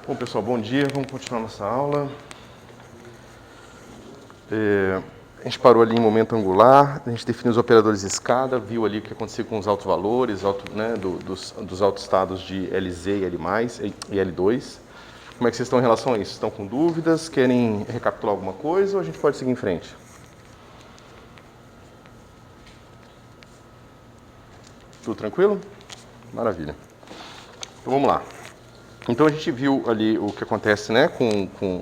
Bom, pessoal, bom dia. Vamos continuar nossa aula. A gente parou ali em momento angular, a gente definiu os operadores de escada, viu ali o que aconteceu com os autovalores, dos autoestados de LZ e L+, e L2. Como é que vocês estão em relação a isso? Estão com dúvidas? Querem recapitular alguma coisa ou a gente pode seguir em frente? Tudo tranquilo? Maravilha. Então vamos lá. Então a gente viu ali o que acontece, né, quando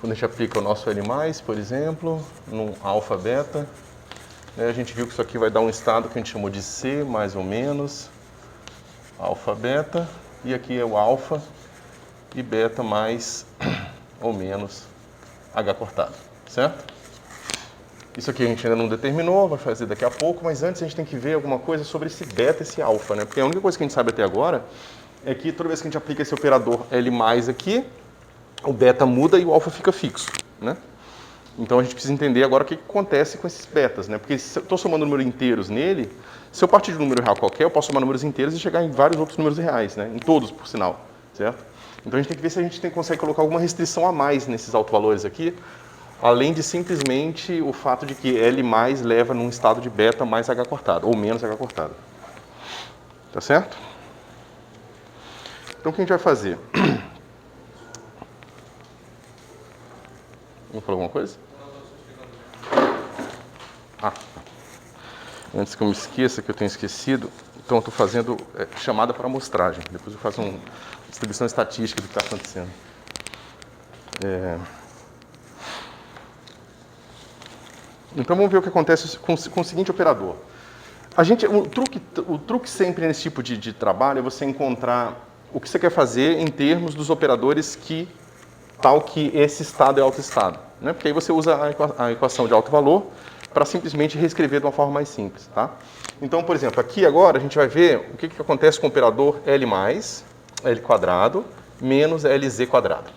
a gente aplica o nosso L+, por exemplo, num alfa beta, a gente viu que isso aqui vai dar um estado que a gente chamou de C, mais ou menos, alfa beta, e aqui é o alfa e beta mais ou menos H cortado, certo? Isso aqui a gente ainda não determinou, vai fazer daqui a pouco, mas antes a gente tem que ver alguma coisa sobre esse beta e esse alfa, né? Porque a única coisa que a gente sabe até agora é que toda vez que a gente aplica esse operador L+ aqui, o beta muda e o alfa fica fixo, né? Então a gente precisa entender agora o que acontece com esses betas, né? Porque se eu estou somando números inteiros nele, se eu partir de um número real qualquer, eu posso somar números inteiros e chegar em vários outros números reais, né? Em todos, por sinal, certo? Então a gente tem que ver se a gente consegue colocar alguma restrição a mais nesses autovalores aqui, além de simplesmente o fato de que L+ leva num estado de beta mais H cortado, ou menos H cortado. Tá certo? Então o que a gente vai fazer? Vamos falar alguma coisa? Antes que eu me esqueça, que eu tenho esquecido, então eu estou fazendo chamada para amostragem. Depois eu faço uma distribuição estatística do que está acontecendo. Então vamos ver o que acontece com o seguinte operador. O truque sempre nesse tipo de trabalho é você encontrar o que você quer fazer em termos dos operadores tal que esse estado é autoestado, né? Porque aí você usa a equação de alto valor para simplesmente reescrever de uma forma mais simples, tá? Então, por exemplo, aqui agora a gente vai ver o que acontece com o operador L+, L quadrado, menos LZ quadrado.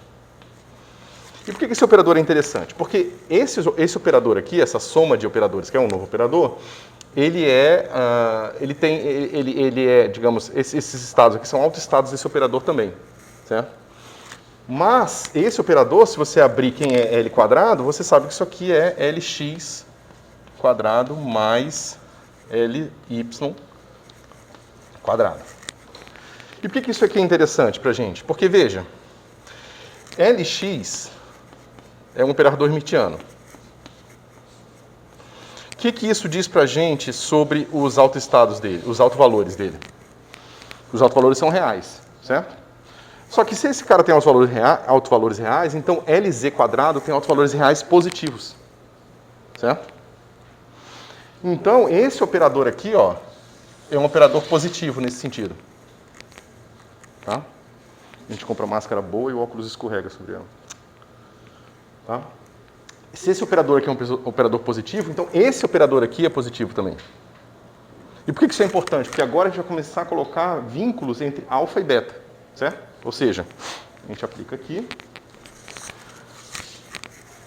E por que esse operador é interessante? Porque esse operador aqui, essa soma de operadores, que é um novo operador, ele é, digamos, esses estados aqui são autoestados desse operador também, certo? Mas esse operador, se você abrir quem é L quadrado, você sabe que isso aqui é LX quadrado mais LY quadrado. E por que isso aqui é interessante para a gente? Porque, veja, LX é um operador hermitiano. O que isso diz para a gente sobre os autoestados dele, os autovalores dele? Os autovalores são reais, certo? Só que se esse cara tem autovalores reais, então LZ quadrado tem autovalores reais positivos, certo? Então, esse operador aqui, ó, é um operador positivo nesse sentido. Tá? A gente compra máscara boa e o óculos escorrega sobre ela. Tá? Se esse operador aqui é um operador positivo, então esse operador aqui é positivo também. E por que isso é importante? Porque agora a gente vai começar a colocar vínculos entre alfa e beta, certo? Ou seja, a gente aplica aqui,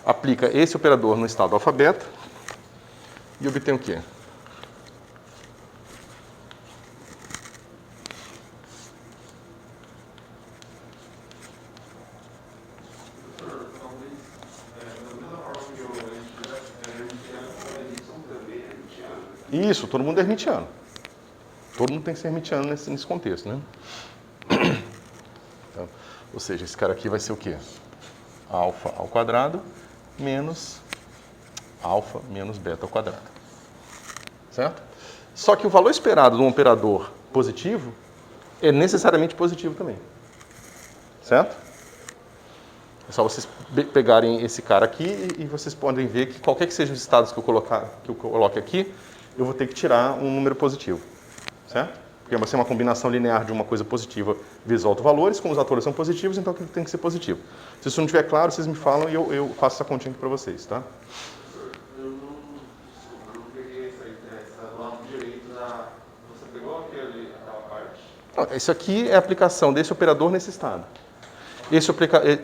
aplica esse operador no estado alfa-beta e obtém o quê? Isso, todo mundo é hermitiano. Todo mundo tem que ser hermitiano nesse contexto, né? Então, ou seja, esse cara aqui vai ser o quê? Alfa ao quadrado menos alfa menos beta ao quadrado. Certo? Só que o valor esperado de um operador positivo é necessariamente positivo também. Certo? É só vocês pegarem esse cara aqui e vocês podem ver que qualquer que sejam os estados que eu coloque aqui, eu vou ter que tirar um número positivo. Certo? Porque vai ser uma combinação linear de uma coisa positiva vezes autovalores, como os autovalores são positivos, então tem que ser positivo. Se isso não estiver claro, vocês me falam e eu faço essa continha aqui para vocês, tá? Eu não peguei essa do lado direito Você pegou aquela parte? Não, isso aqui é a aplicação desse operador nesse estado.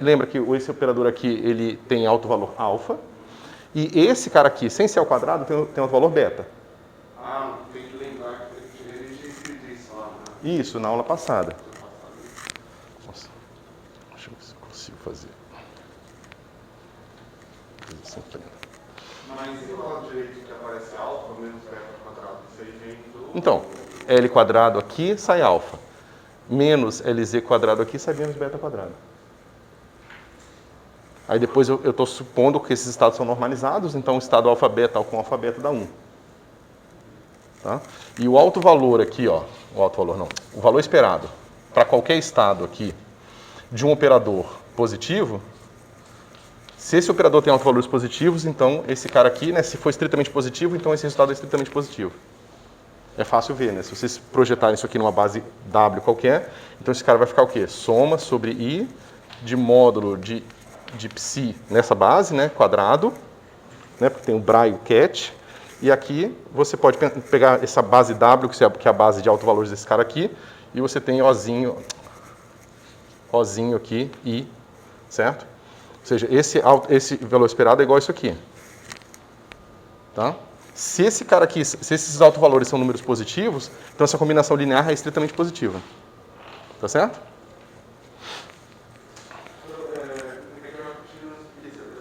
Lembra que esse operador aqui ele tem alto valor alfa, e esse cara aqui, sem ser ao quadrado, tem alto valor beta. Ah, tem que lembrar que ele tinha escrito isso lá, né? Isso, na aula passada. Nossa. consigo fazer. Mas e o lado direito que aparece alfa menos beta ao quadrado? Isso aí vem do... Então, L quadrado aqui sai alfa. Menos LZ quadrado aqui sai menos beta quadrado. Aí depois eu estou supondo que esses estados são normalizados, então o estado alfa-beta com alfa-beta dá 1. Tá? E o alto valor aqui, ó, o valor esperado para qualquer estado aqui de um operador positivo, se esse operador tem autovalores positivos, então esse cara aqui, né, se for estritamente positivo, então esse resultado é estritamente positivo. É fácil ver, né? Se vocês projetarem isso aqui numa base W qualquer, então esse cara vai ficar o quê? Soma sobre I de módulo de psi nessa base, né, quadrado, né, porque tem o Bra e o Ket, e aqui você pode pegar essa base W, que é a base de autovalores desse cara aqui, e você tem Ozinho aqui, I, certo? Ou seja, esse valor esperado é igual a isso aqui. Tá? Se esse cara aqui, se esses autovalores são números positivos, então essa combinação linear é estritamente positiva. Tá certo? Eu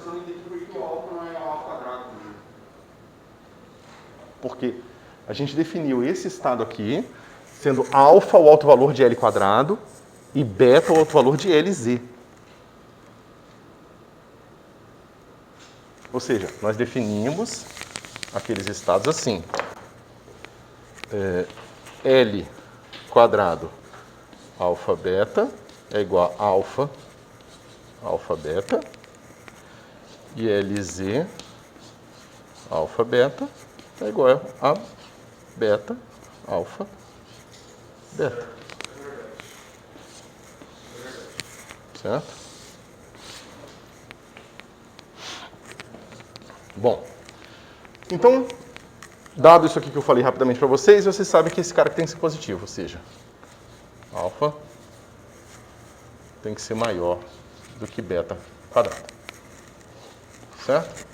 só não entendi por que o alfa não é o alfa quadrado. Porque a gente definiu esse estado aqui sendo alfa o alto valor de L quadrado e beta o alto valor de LZ. Ou seja, nós definimos aqueles estados assim. L quadrado alfa beta é igual a alfa beta e LZ alfa beta é igual a beta alfa beta. Certo? Bom, então, dado isso aqui que eu falei rapidamente para vocês, vocês sabem que esse cara tem que ser positivo, ou seja, alfa tem que ser maior do que beta quadrado. Certo?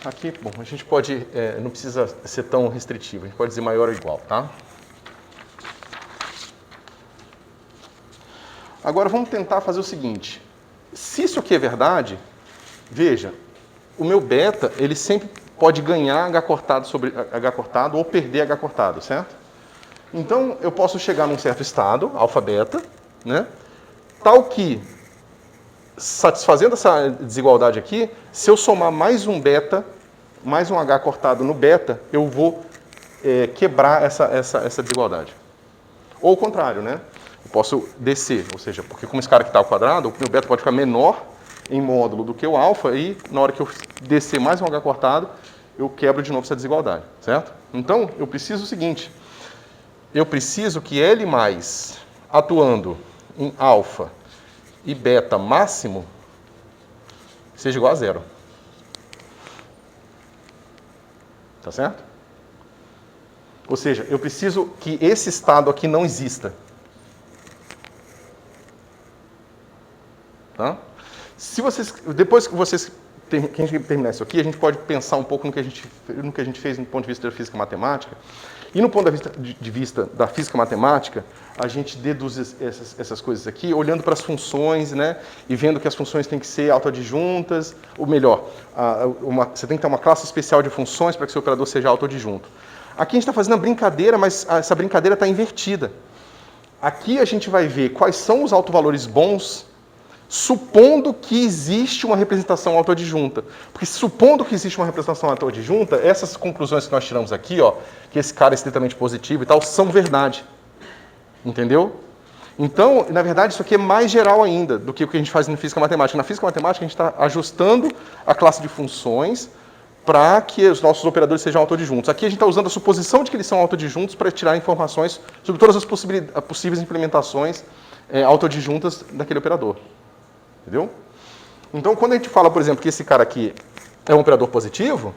Aqui, bom, a gente pode, não precisa ser tão restritivo, a gente pode dizer maior ou igual, tá? Agora vamos tentar fazer o seguinte, se isso aqui é verdade, veja, o meu beta, ele sempre pode ganhar H cortado sobre H cortado ou perder H cortado, certo? Então, eu posso chegar num certo estado, alfa beta, né? Tal que, satisfazendo essa desigualdade aqui, se eu somar mais um beta, mais um H cortado no beta, eu vou quebrar essa desigualdade. Ou o contrário, né? Eu posso descer, ou seja, porque como esse cara aqui está ao quadrado, o meu beta pode ficar menor em módulo do que o alfa, e na hora que eu descer mais um H cortado, eu quebro de novo essa desigualdade, certo? Então, eu preciso o seguinte, eu preciso que L mais atuando em alfa e beta máximo seja igual a zero. Tá certo? Ou seja, eu preciso que esse estado aqui não exista. Tá? Se vocês, depois que vocês que a gente terminar isso aqui, a gente pode pensar um pouco no que a gente fez no ponto de vista da física matemática. E no ponto de vista da física matemática, a gente deduz essas coisas aqui, olhando para as funções, né, e vendo que as funções têm que ser autoadjuntas, ou melhor, você tem que ter uma classe especial de funções para que seu operador seja autoadjunto. Aqui a gente está fazendo a brincadeira, mas essa brincadeira está invertida. Aqui a gente vai ver quais são os autovalores bons, supondo que existe uma representação autoadjunta. Porque supondo que existe uma representação autoadjunta, essas conclusões que nós tiramos aqui, ó, que esse cara é estritamente positivo e tal, são verdade. Entendeu? Então, na verdade, isso aqui é mais geral ainda do que o que a gente faz na física matemática. Na física matemática, a gente está ajustando a classe de funções para que os nossos operadores sejam autoadjuntos. Aqui a gente está usando a suposição de que eles são autoadjuntos para tirar informações sobre todas as possíveis implementações autoadjuntas daquele operador. Entendeu? Então, quando a gente fala, por exemplo, que esse cara aqui é um operador positivo,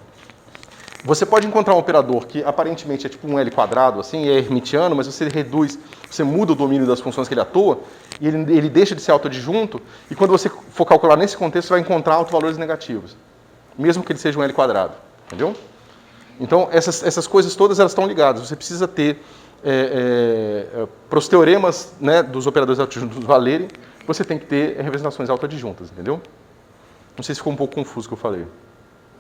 você pode encontrar um operador que aparentemente é tipo um L quadrado, assim, é hermitiano, mas você reduz, você muda o domínio das funções que ele atua, e ele deixa de ser autoadjunto, e quando você for calcular nesse contexto, você vai encontrar autovalores negativos, mesmo que ele seja um L quadrado. Entendeu? Então, essas coisas todas elas estão ligadas. Você precisa ter, para os teoremas, né, dos operadores adjuntos valerem, você tem que ter representações autoadjuntas, entendeu? Não sei se ficou um pouco confuso o que eu falei.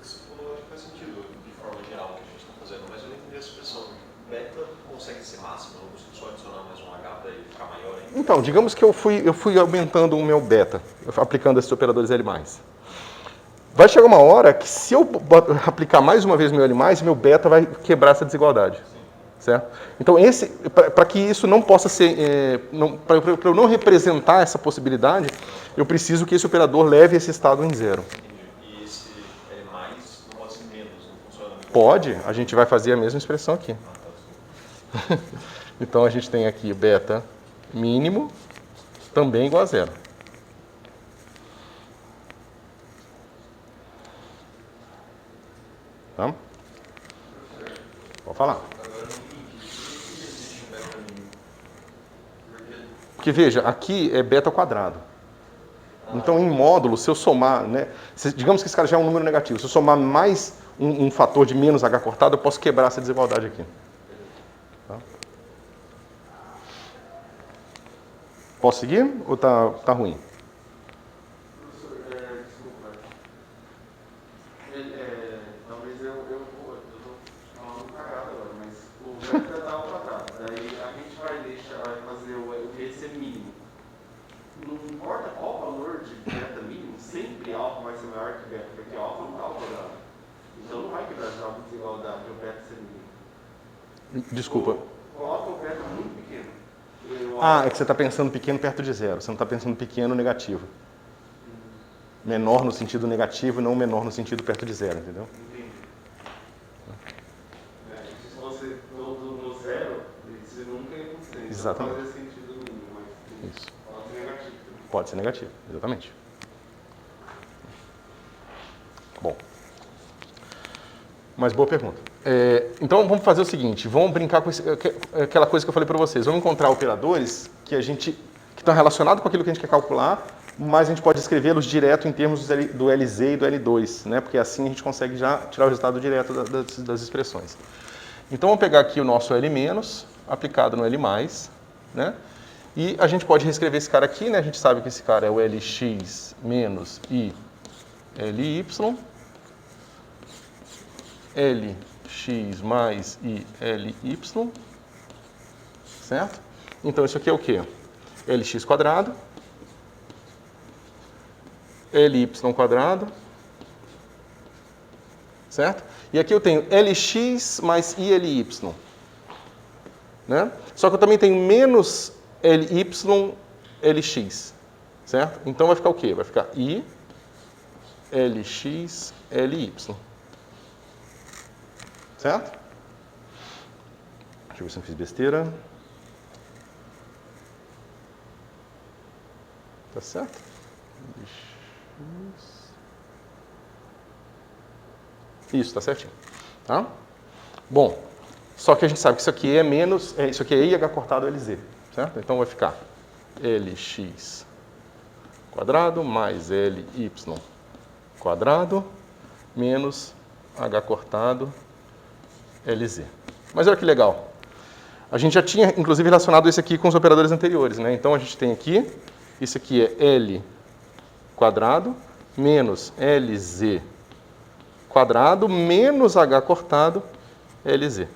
Isso faz sentido de forma geral o que a gente está fazendo, mas eu não entendi a expressão. Beta consegue ser máximo, eu não consigo só adicionar mais um H para ele ficar maior ainda? Então, digamos que eu fui aumentando o meu beta, aplicando esses operadores L+. Vai chegar uma hora que se eu aplicar mais uma vez o meu L+, meu beta vai quebrar essa desigualdade. Certo? Então, para que isso não possa ser, para eu não representar essa possibilidade, eu preciso que esse operador leve esse estado em zero. E esse L+, não pode ser menos, não funciona? Pode, a gente vai fazer a mesma expressão aqui. Então, a gente tem aqui beta mínimo também igual a zero. Tá? Pode falar. Porque, veja, aqui é beta ao quadrado. Então, em módulo, se eu somar, né, digamos que esse cara já é um número negativo, se eu somar mais um fator de menos h cortado, eu posso quebrar essa desigualdade aqui. Tá? Posso seguir ou tá ruim? Professor, desculpa. Talvez eu estou falando cagado agora, mas o beta dá ao quadrado. Daí a gente vai fazer o esse é mínimo. Não importa qual valor de beta mínimo, sempre alfa vai ser maior que beta, porque alfa não está ao quadrado. Então não vai quebrar já a desigualdade o beta ser mínimo. Desculpa. Coloca o beta muito pequeno. Ah, é que você está pensando pequeno perto de zero. Você não está pensando pequeno negativo. Menor no sentido negativo e não menor no sentido perto de zero, entendeu? Entendi. Se fosse todo no zero, isso nunca ia acontecer. Exatamente. Não fazia sentido nenhum, mas Isso. pode ser negativo. Pode ser negativo, exatamente. Bom. Mas boa pergunta. Então vamos fazer o seguinte, vamos brincar com aquela coisa que eu falei para vocês. Vamos encontrar operadores que estão relacionados com aquilo que a gente quer calcular, mas a gente pode escrevê-los direto em termos do LZ e do L2, né? Porque assim a gente consegue já tirar o resultado direto das expressões. Então vamos pegar aqui o nosso L- aplicado no L+, né? E a gente pode reescrever esse cara aqui, né? A gente sabe que esse cara é o Lx menos I Ly, Lx mais I Ly, certo? Então isso aqui é o quê? Lx quadrado, Ly quadrado, certo? E aqui eu tenho Lx mais I Ly, né? Só que eu também tenho menos Ly Lx, certo? Então vai ficar o quê? Vai ficar I Lx Ly. Certo? Deixa eu ver se não fiz besteira. Tá certo? Isso, tá certinho. Tá? Bom, só que a gente sabe que isso aqui é menos, isso aqui é IH cortado LZ, certo? Então vai ficar Lx quadrado mais Ly quadrado menos H cortado LZ. Mas olha que legal. A gente já tinha, inclusive, relacionado isso aqui com os operadores anteriores, né? Então a gente tem aqui, isso aqui é L quadrado menos LZ quadrado menos H cortado LZ.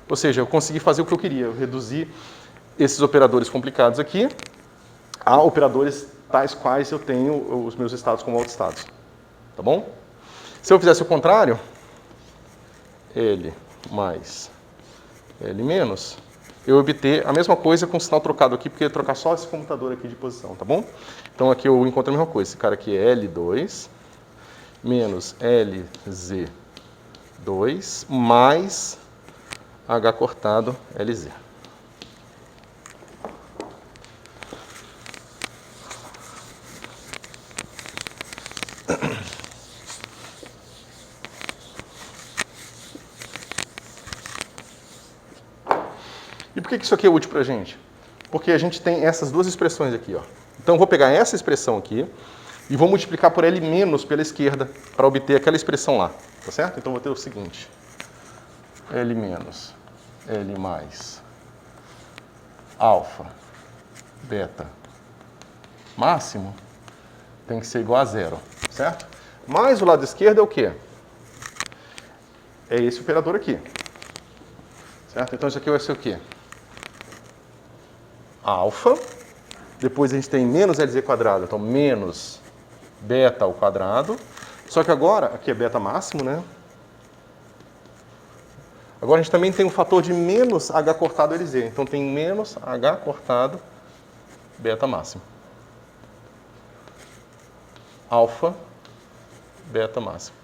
Ou seja, eu consegui fazer o que eu queria, eu reduzi esses operadores complicados aqui a operadores tais quais eu tenho os meus estados como autoestados. Tá bom? Se eu fizesse o contrário, L mais L menos, eu obter a mesma coisa com o sinal trocado aqui, porque eu ia trocar só esse comutador aqui de posição, tá bom? Então aqui eu encontro a mesma coisa. Esse cara aqui é L2 menos LZ2 mais H cortado LZ. E por que isso aqui é útil para a gente? Porque a gente tem essas duas expressões aqui, ó. Então eu vou pegar essa expressão aqui e vou multiplicar por L menos pela esquerda para obter aquela expressão lá. Tá certo? Então, vou ter o seguinte. L menos, L mais, alfa, beta, máximo, tem que ser igual a zero, certo? Mais o lado esquerdo é o quê? É esse operador aqui. Certo? Então, isso aqui vai ser o quê? Alfa. Depois a gente tem menos LZ quadrado. Então, menos beta ao quadrado. Só que agora, aqui é beta máximo, né? Agora a gente também tem um fator de menos H cortado LZ. Então, tem menos H cortado beta máximo. Alfa, beta máximo.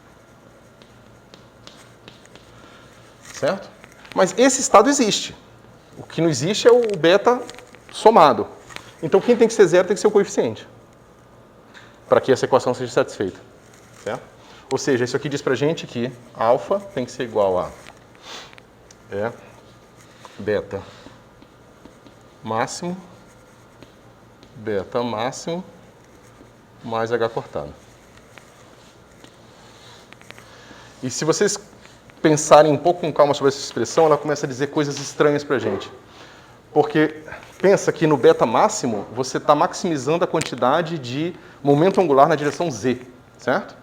Certo? Mas esse estado existe. O que não existe é o beta somado. Então, quem tem que ser zero tem que ser o coeficiente, para que essa equação seja satisfeita. Certo? Ou seja, isso aqui diz para a gente que alfa tem que ser igual a beta máximo mais H cortado. E se vocês pensarem um pouco com calma sobre essa expressão, ela começa a dizer coisas estranhas para a gente. Porque pensa que no beta máximo, você está maximizando a quantidade de momento angular na direção Z, certo?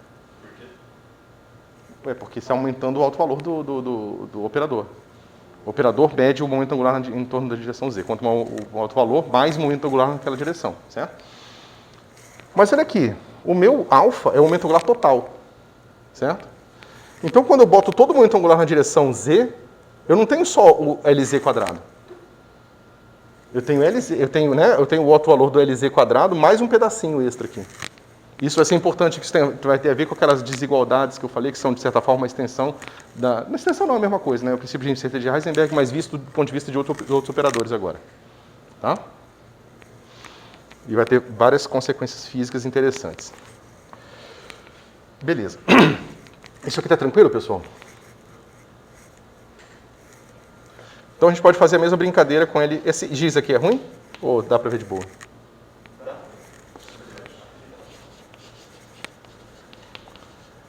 Por quê? É porque você está aumentando o alto valor do operador. O operador mede o momento angular em torno da direção Z. Quanto maior o alto valor, mais momento angular naquela direção, certo? Mas olha aqui, o meu alfa é o momento angular total, certo? Então, quando eu boto todo o momento angular na direção Z, eu não tenho só o LZ quadrado. Eu tenho o alto valor do LZ quadrado mais um pedacinho extra aqui. Isso vai ser importante, que isso vai ter a ver com aquelas desigualdades que eu falei, que são, de certa forma, uma extensão da... Uma extensão não é a mesma coisa, né? O princípio de incerteza de Heisenberg, mas visto do ponto de vista de outros operadores agora. Tá? E vai ter várias consequências físicas interessantes. Beleza. Isso aqui está tranquilo, pessoal? Então a gente pode fazer a mesma brincadeira com ele. Esse giz aqui é ruim? Ou dá para ver de boa?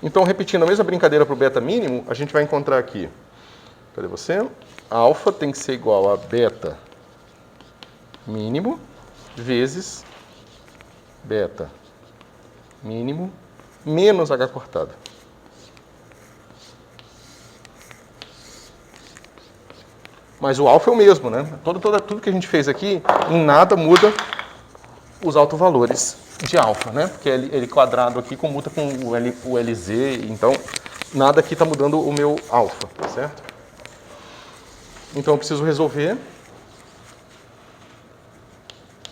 Então, repetindo a mesma brincadeira para o beta mínimo, a gente vai encontrar aqui. Cadê você? Alfa tem que ser igual a beta mínimo vezes beta mínimo menos H cortado. Mas o alfa é o mesmo, né? Tudo que a gente fez aqui, em nada muda os autovalores de alfa, né? Porque ele quadrado aqui comuta com o LZ, então nada aqui está mudando o meu alfa, certo? Então eu preciso resolver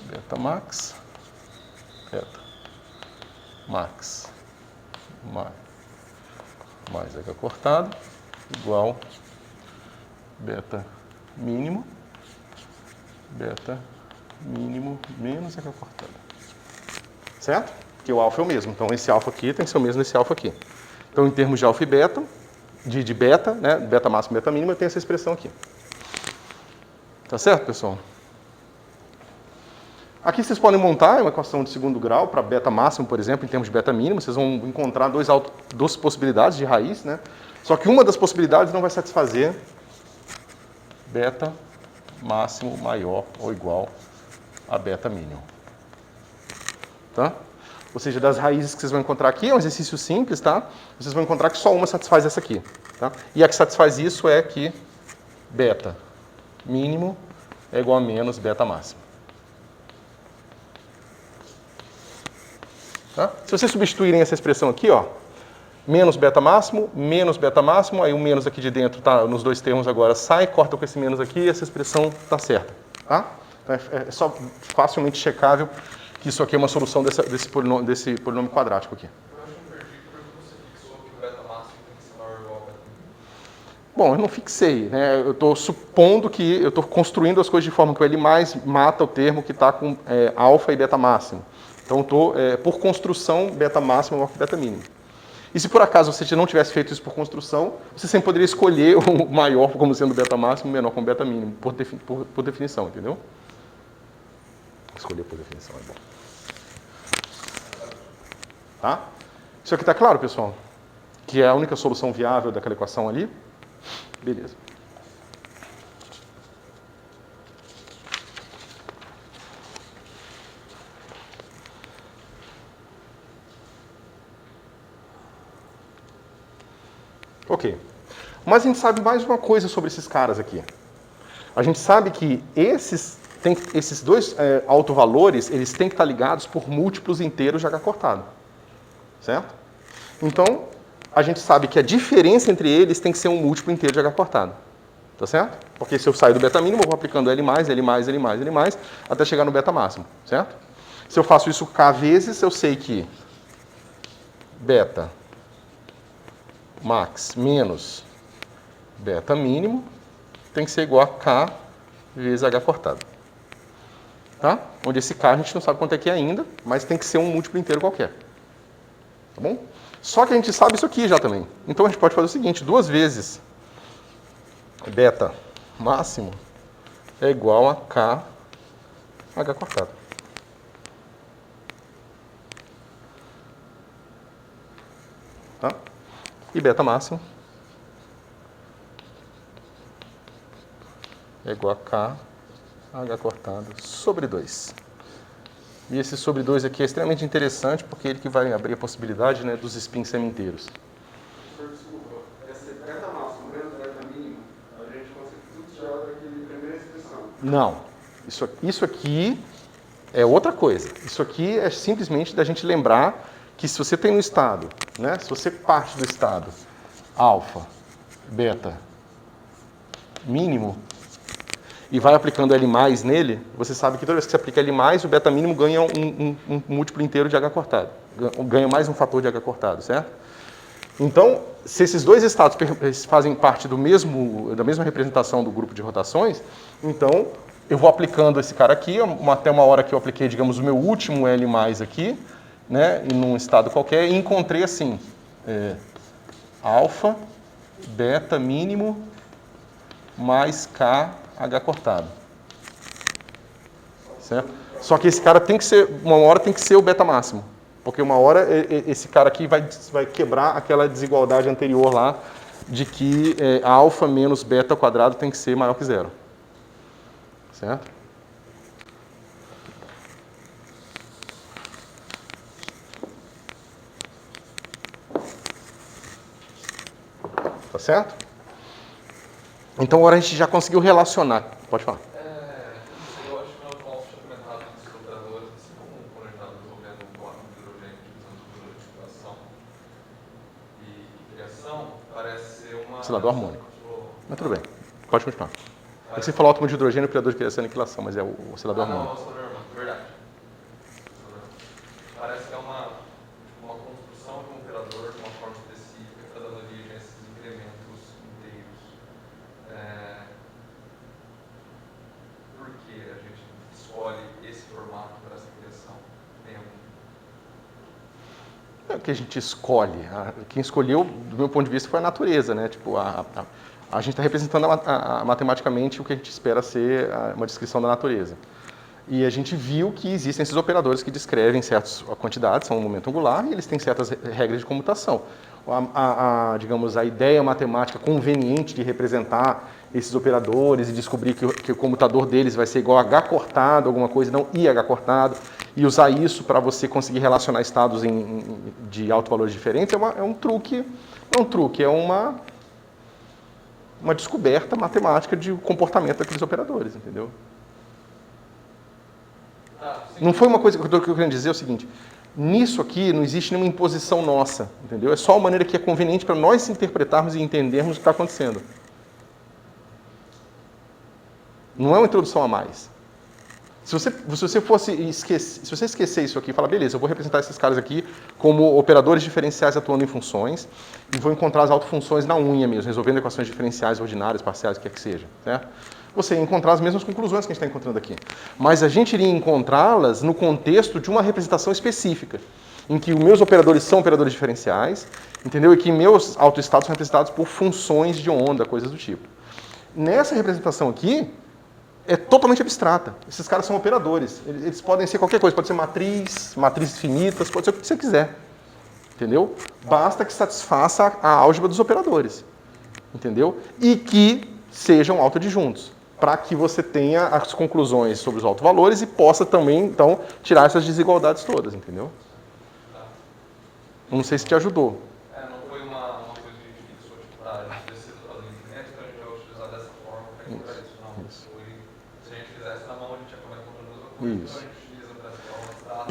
beta max mais H cortado igual beta mínimo menos H cortado. Certo? Porque o alfa é o mesmo. Então, esse alfa aqui tem que ser o mesmo desse alfa aqui. Então, em termos de alfa e beta, de beta, né? Beta máximo e beta mínimo, eu tenho essa expressão aqui. Tá certo, pessoal? Aqui vocês podem montar uma equação de segundo grau para beta máximo, por exemplo, em termos de beta mínimo. Vocês vão encontrar duas possibilidades de raiz, né? Só que uma das possibilidades não vai satisfazer beta máximo maior ou igual a beta mínimo. Tá? Ou seja, das raízes que vocês vão encontrar aqui, é um exercício simples, tá? Vocês vão encontrar que só uma satisfaz essa aqui. Tá? E a que satisfaz isso é que beta mínimo é igual a menos beta máximo. Tá? Se vocês substituírem essa expressão aqui, ó, menos beta máximo, aí o menos aqui de dentro tá nos dois termos agora sai, corta com esse menos aqui e essa expressão está certa. Tá? Então é só facilmente checável que isso aqui é uma solução desse polinômio quadrático aqui. Eu acho que eu perdi porque você fixou que o beta máximo tem que ser maior ou igual ao beta mínimo. Bom, eu não fixei, né? Eu estou supondo que eu estou construindo as coisas de forma que o L mais mata o termo que está com alfa e beta máximo. Então, por construção, beta máximo é maior que beta mínimo. E se por acaso você não tivesse feito isso por construção, você sempre poderia escolher o maior como sendo beta máximo e o menor como beta mínimo, por definição, entendeu? Escolher por definição é bom. Tá? Isso aqui está claro, pessoal? que é a única solução viável daquela equação ali? Beleza. Ok. Mas a gente sabe mais uma coisa sobre esses caras aqui. A gente sabe que esses dois autovalores, eles têm que estar ligados por múltiplos inteiros de H cortado. Certo? Então, a gente sabe que a diferença entre eles tem que ser um múltiplo inteiro de H cortado. Tá certo? Porque se eu saio do beta mínimo, eu vou aplicando L+, até chegar no beta máximo. Certo? Se eu faço isso K vezes, eu sei que beta max menos beta mínimo tem que ser igual a K vezes H cortado. Tá? Onde esse K a gente não sabe quanto é que é ainda, mas tem que ser um múltiplo inteiro qualquer. Tá bom? Só que a gente sabe isso aqui já também. Então a gente pode fazer o seguinte, 2 vezes beta máximo é igual a K H cortado. Tá? E beta máximo é igual a K H cortado sobre 2. E esse sobre 2 aqui é extremamente interessante porque ele que vai abrir a possibilidade, né, dos spins semi-inteiros. Desculpa, esse beta máximo menos beta mínimo, a gente consegue tudo tirar daquele primeira expressão. Não. Isso aqui é outra coisa. Isso aqui é simplesmente da gente lembrar que se você tem no estado, né, se você parte do estado alfa, beta, mínimo, e vai aplicando L+, nele, você sabe que toda vez que você aplica L+, o beta mínimo ganha um múltiplo inteiro de H cortado. Ganha mais um fator de H cortado, certo? Então, se esses dois estados fazem parte da mesma representação do grupo de rotações, então eu vou aplicando esse cara aqui, até uma hora que eu apliquei, digamos, o meu último L+, aqui, né, em um estado qualquer, e encontrei assim, alfa, beta mínimo, mais K H cortado. Certo? Só que esse cara tem que ser, uma hora tem que ser o beta máximo. Porque uma hora esse cara aqui vai quebrar aquela desigualdade anterior lá de que alfa menos beta ao quadrado tem que ser maior que 0. Certo? Tá certo? Então agora a gente já conseguiu relacionar. Pode falar. Eu acho que não posso ter comentado dos operadores, assim como o planejado desenvolvendo o bloco de hidrogênio utilizando de articulação e criação, parece ser uma... Oscilador harmônico. Mas tudo bem. Pode continuar. É que você falou átomo de hidrogênio, criador de criação e aniquilação, mas é o oscilador harmônico. Não, oscilador harmônico, verdade. Parece que é uma construção de um operador de uma forma específica para dar origem a esses incrementos inteiros. Por que a gente escolhe esse formato para essa criação? Tem algum? É o que a gente escolhe. Quem escolheu, do meu ponto de vista, foi a natureza, né? Tipo, a gente está representando matematicamente o que a gente espera ser uma descrição da natureza. E a gente viu que existem esses operadores que descrevem certas quantidades, são um momento angular, e eles têm certas regras de comutação. Digamos, a ideia matemática conveniente de representar esses operadores e descobrir que o comutador deles vai ser igual a H cortado, alguma coisa, não IH cortado, e usar isso para você conseguir relacionar estados de alto valores diferentes, é um truque, não é um truque, é uma descoberta matemática de comportamento daqueles operadores, entendeu? Não foi uma coisa que eu estou querendo dizer, é o seguinte, nisso aqui não existe nenhuma imposição nossa, entendeu? É só uma maneira que é conveniente para nós interpretarmos e entendermos o que está acontecendo. Não é uma introdução a mais. Se você esquecer isso aqui e falar, beleza, eu vou representar esses caras aqui como operadores diferenciais atuando em funções e vou encontrar as autofunções na unha mesmo, resolvendo equações diferenciais, ordinárias, parciais, o que quer que seja, certo? Você ia encontrar as mesmas conclusões que a gente está encontrando aqui. Mas a gente iria encontrá-las no contexto de uma representação específica, em que os meus operadores são operadores diferenciais, entendeu? E que meus autoestados são representados por funções de onda, coisas do tipo. Nessa representação aqui, é totalmente abstrata. Esses caras são operadores. Eles podem ser qualquer coisa, pode ser matrizes finitas, pode ser o que você quiser. entendeu? Basta que satisfaça a álgebra dos operadores, entendeu? E que sejam autoadjuntos, para que você tenha as conclusões sobre os autovalores e possa também, então, tirar essas desigualdades todas, entendeu? Não sei se te ajudou. Não foi uma coisa que a gente fixou, tipo, a gente precisa fazer infinito, então a gente vai utilizar dessa forma para encontrar isso. Não, Isso. Se a gente fizesse na mão, a gente ia acabar encontrando a mesma coisa, Isso. então a gente utiliza dessa forma,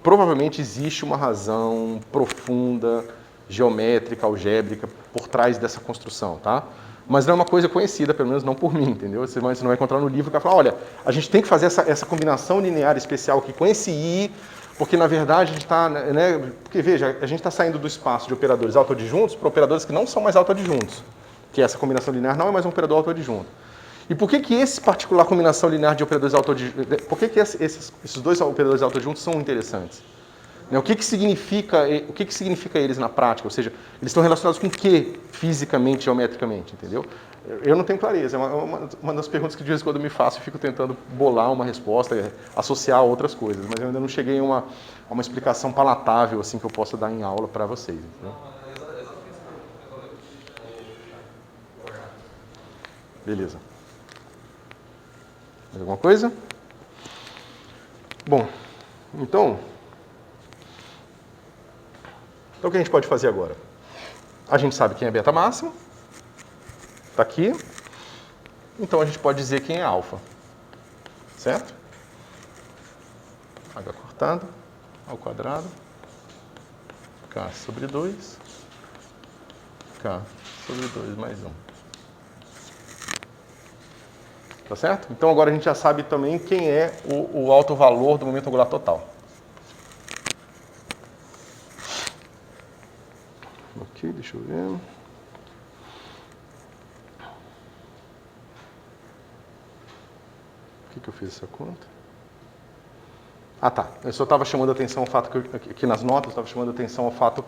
Provavelmente existe uma razão profunda, geométrica, algébrica, por trás dessa construção, tá? Mas não é uma coisa conhecida, pelo menos não por mim, entendeu? Você não vai encontrar no livro que vai falar, olha, a gente tem que fazer essa combinação linear especial aqui com esse I, porque na verdade a gente está, né? Porque veja, a gente está saindo do espaço de operadores autoadjuntos para operadores que não são mais autoadjuntos, que essa combinação linear não é mais um operador autoadjunto. E por que esse particular combinação linear de operadores autoadjuntos, por que esses dois operadores autoadjuntos são interessantes? O que significa eles na prática? Ou seja, eles estão relacionados com o que fisicamente, geometricamente, entendeu? Eu não tenho clareza. É uma das perguntas que de vez em quando eu me faço e fico tentando bolar uma resposta, associar a outras coisas, mas eu ainda não cheguei a uma explicação palatável assim, que eu possa dar em aula para vocês. Entendeu? Beleza. Mais alguma coisa? Bom, então o que a gente pode fazer agora? A gente sabe quem é beta máximo, está aqui, então a gente pode dizer quem é alfa, certo? H cortado ao quadrado, K sobre 2, K sobre 2 mais 1. Tá certo? Então agora a gente já sabe também quem é o alto valor do momento angular total. Ok, deixa eu ver. Por que eu fiz essa conta? Ah, tá. Eu só estava chamando a atenção ao fato que aqui nas notas, estava chamando a atenção ao fato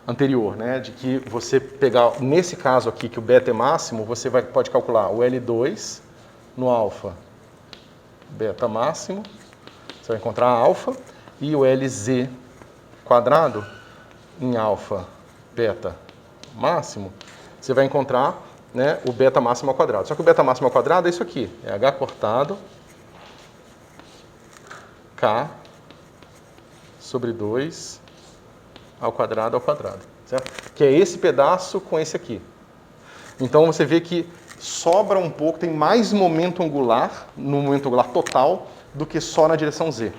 anterior, né? De que você pegar, nesse caso aqui, que o beta é máximo, você pode calcular o L2 no alfa beta máximo, você vai encontrar a alfa, e o LZ quadrado em alfa beta máximo, você vai encontrar, né, o beta máximo ao quadrado. Só que o beta máximo ao quadrado é isso aqui, é H cortado K sobre 2 ao quadrado, certo? Que é esse pedaço com esse aqui. Então você vê que sobra um pouco, tem mais momento angular no momento angular total do que só na direção Z.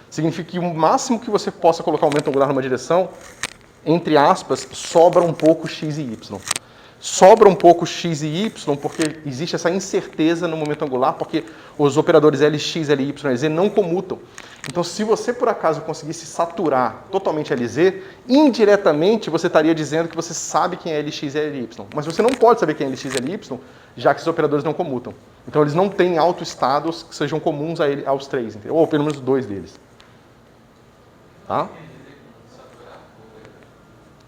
Significa que o máximo que você possa colocar o momento angular numa direção, entre aspas, sobra um pouco x e y. Sobra um pouco x e y porque existe essa incerteza no momento angular, porque os operadores Lx, Ly, Lz não comutam. Então, se você por acaso conseguisse saturar totalmente Lz, indiretamente você estaria dizendo que você sabe quem é Lx e Ly. Mas você não pode saber quem é Lx e Ly, já que esses operadores não comutam. Então, eles não têm autoestados que sejam comuns aos três, entendeu? Ou pelo menos dois deles. Tá?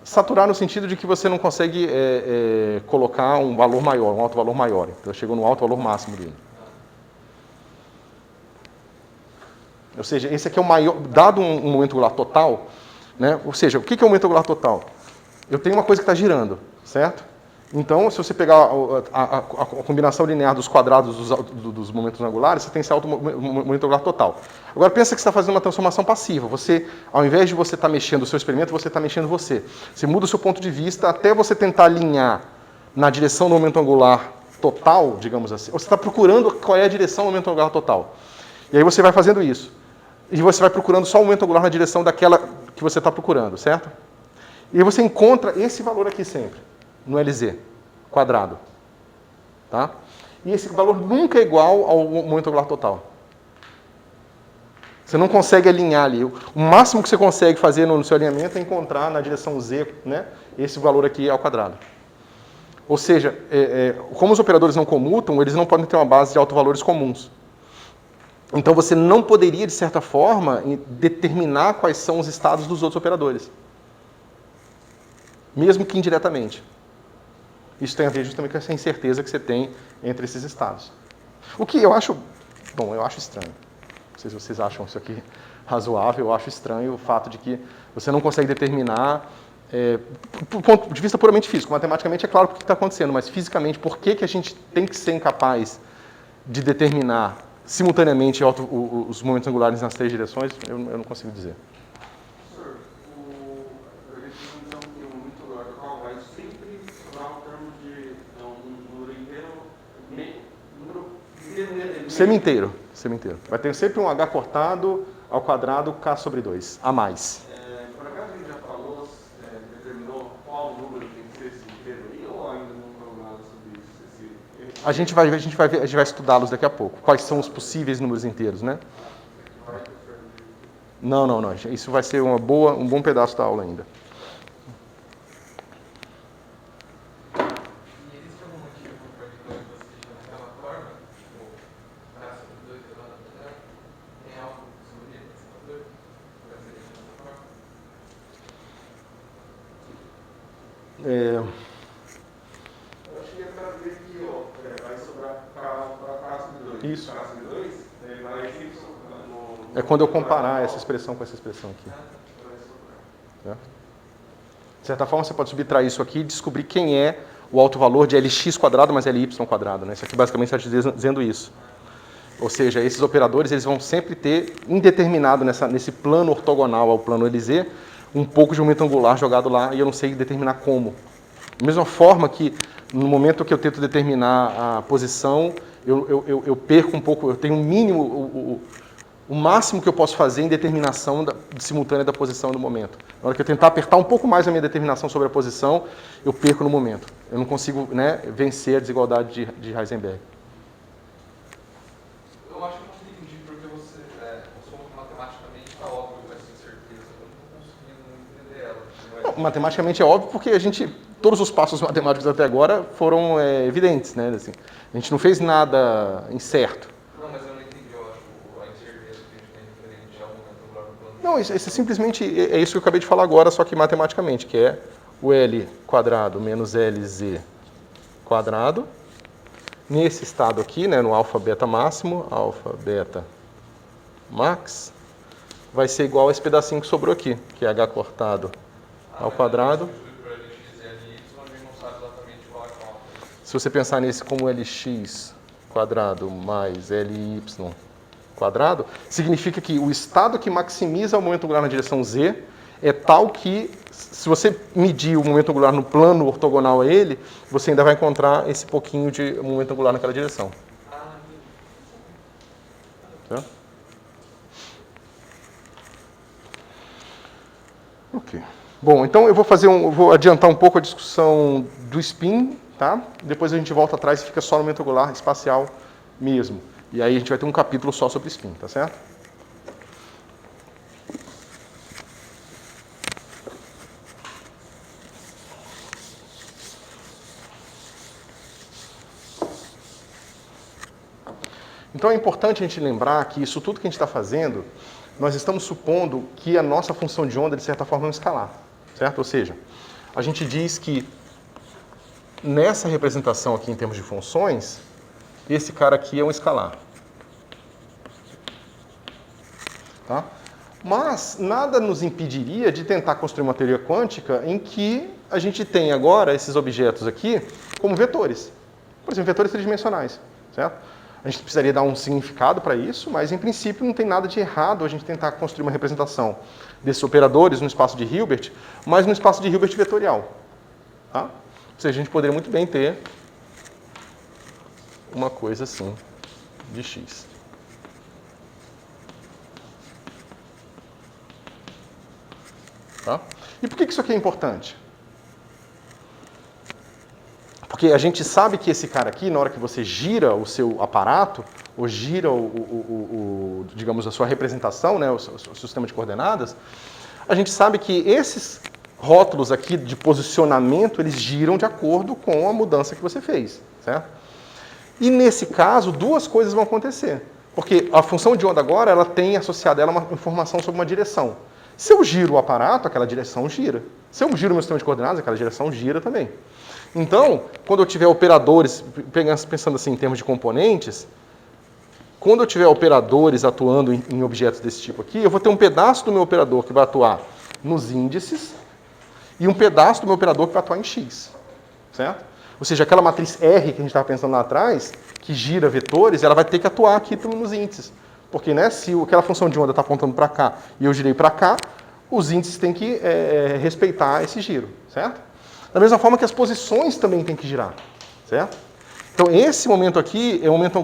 Saturar no sentido de que você não consegue colocar um valor maior, um alto valor maior. Então, chegou no alto valor máximo dele. Ou seja, esse aqui é o maior, dado um momento angular total, né? Ou seja, o que é o momento angular total? Eu tenho uma coisa que está girando, certo? Então, se você pegar a combinação linear dos quadrados dos momentos angulares, você tem esse alto momento angular total. Agora, pensa que você está fazendo uma transformação passiva. Você, ao invés de você estar mexendo o seu experimento, você está mexendo você. Você muda o seu ponto de vista até você tentar alinhar na direção do momento angular total, digamos assim. Você está procurando qual é a direção do momento angular total. E aí você vai fazendo isso. E você vai procurando só o momento angular na direção daquela que você está procurando, certo? E aí você encontra esse valor aqui sempre, no LZ, quadrado. Tá? E esse valor nunca é igual ao momento angular total. Você não consegue alinhar ali. O máximo que você consegue fazer no seu alinhamento é encontrar na direção Z, né, esse valor aqui ao quadrado. Ou seja, como os operadores não comutam, eles não podem ter uma base de autovalores comuns. Então você não poderia, de certa forma, determinar quais são os estados dos outros operadores. Mesmo que indiretamente. Isso tem a ver justamente com essa incerteza que você tem entre esses estados. O que eu acho... Bom, eu acho estranho. Não sei se vocês acham isso aqui razoável. Eu acho estranho o fato de que você não consegue determinar, do ponto de vista puramente físico. Matematicamente é claro o que está acontecendo, mas fisicamente, por que a gente tem que ser incapaz de determinar simultaneamente os momentos angulares nas 3 direções, eu não consigo dizer. Professor, a gente não tem um momento angular do qual vai sempre sobrar um termo de um número inteiro, Semi-inteiro. Vai ter sempre um h cortado ao quadrado k sobre 2, a mais. Por acaso a gente já falou, determinou qual número tem que ser esse inteiro aí, ou ainda não falou nada sobre isso? A gente vai estudá-los daqui a pouco. Quais são os possíveis números inteiros, né? Não. Isso vai ser um bom pedaço da aula ainda. E existe algum motivo para que quando você deixa daquela forma, tipo, k sobre 2 elevado ao quadrado, tem algo sobre esse fator? Para ser deixado dessa forma? Eu acho que é para ver que vai sobrar K sobre 2. Isso. K sobre 2, vai sempre sobrar É quando eu comparar essa expressão com essa expressão aqui. Certo? De certa forma, você pode subtrair isso aqui e descobrir quem é o alto valor de Lx quadrado mais Ly quadrado. Né? Isso aqui basicamente está te dizendo isso. Ou seja, esses operadores eles vão sempre ter indeterminado nesse plano ortogonal ao plano LZ um pouco de momento angular jogado lá e eu não sei determinar como. Da mesma forma que no momento que eu tento determinar a posição, eu perco um pouco, eu tenho um mínimo, o máximo que eu posso fazer em determinação simultânea da posição no momento. Na hora que eu tentar apertar um pouco mais a minha determinação sobre a posição, eu perco no momento. Eu não consigo, né, vencer a desigualdade de Heisenberg. Eu acho que eu não entendi porque você, matematicamente está óbvio essa certeza. Eu não estou conseguindo entender ela. Não, matematicamente é óbvio porque todos os passos matemáticos até agora foram evidentes, né? Assim, a gente não fez nada incerto. Não, mas eu não entendi, eu acho, a incerteza que a gente tem referente ao momento angular do plano. Não, isso simplesmente é isso que eu acabei de falar agora, só que matematicamente, que é o L quadrado menos LZ quadrado, nesse estado aqui, né, no alfa beta máximo, alfa beta max, vai ser igual a esse pedacinho que sobrou aqui, que é H cortado ao quadrado. Se você pensar nesse como Lx quadrado mais Ly quadrado, significa que o estado que maximiza o momento angular na direção z é tal que, se você medir o momento angular no plano ortogonal a ele, você ainda vai encontrar esse pouquinho de momento angular naquela direção. Tá? Ok. Bom, então eu vou adiantar um pouco a discussão do spin, tá? Depois a gente volta atrás e fica só no momento angular espacial mesmo. E aí a gente vai ter um capítulo só sobre spin, tá certo? Então é importante a gente lembrar que isso tudo que a gente está fazendo, nós estamos supondo que a nossa função de onda, de certa forma, é um escalar, certo? Ou seja, a gente diz que nessa representação aqui em termos de funções, esse cara aqui é um escalar. Tá? Mas nada nos impediria de tentar construir uma teoria quântica em que a gente tem agora esses objetos aqui como vetores. Por exemplo, vetores tridimensionais, certo? A gente precisaria dar um significado para isso, mas em princípio não tem nada de errado a gente tentar construir uma representação desses operadores no espaço de Hilbert, mas no espaço de Hilbert vetorial. Tá? Ou seja, a gente poderia muito bem ter uma coisa assim de x. Tá? E por que isso aqui é importante? Porque a gente sabe que esse cara aqui, na hora que você gira o seu aparato, ou gira digamos, a sua representação, né, o sistema de coordenadas, a gente sabe que esses rótulos aqui de posicionamento, eles giram de acordo com a mudança que você fez, certo? E nesse caso, duas coisas vão acontecer. Porque a função de onda agora, ela tem associada a ela uma informação sobre uma direção. Se eu giro o aparato, aquela direção gira. Se eu giro o meu sistema de coordenadas, aquela direção gira também. Então, quando eu tiver operadores, pensando assim em termos de componentes, quando eu tiver operadores atuando em objetos desse tipo aqui, eu vou ter um pedaço do meu operador que vai atuar nos índices e um pedaço do meu operador que vai atuar em x, certo? Ou seja, aquela matriz R que a gente estava pensando lá atrás, que gira vetores, ela vai ter que atuar aqui também nos índices. Porque, né, se aquela função de onda está apontando para cá e eu girei para cá, os índices têm que respeitar esse giro, certo? Da mesma forma que as posições também têm que girar, certo? Então, esse momento aqui é o momento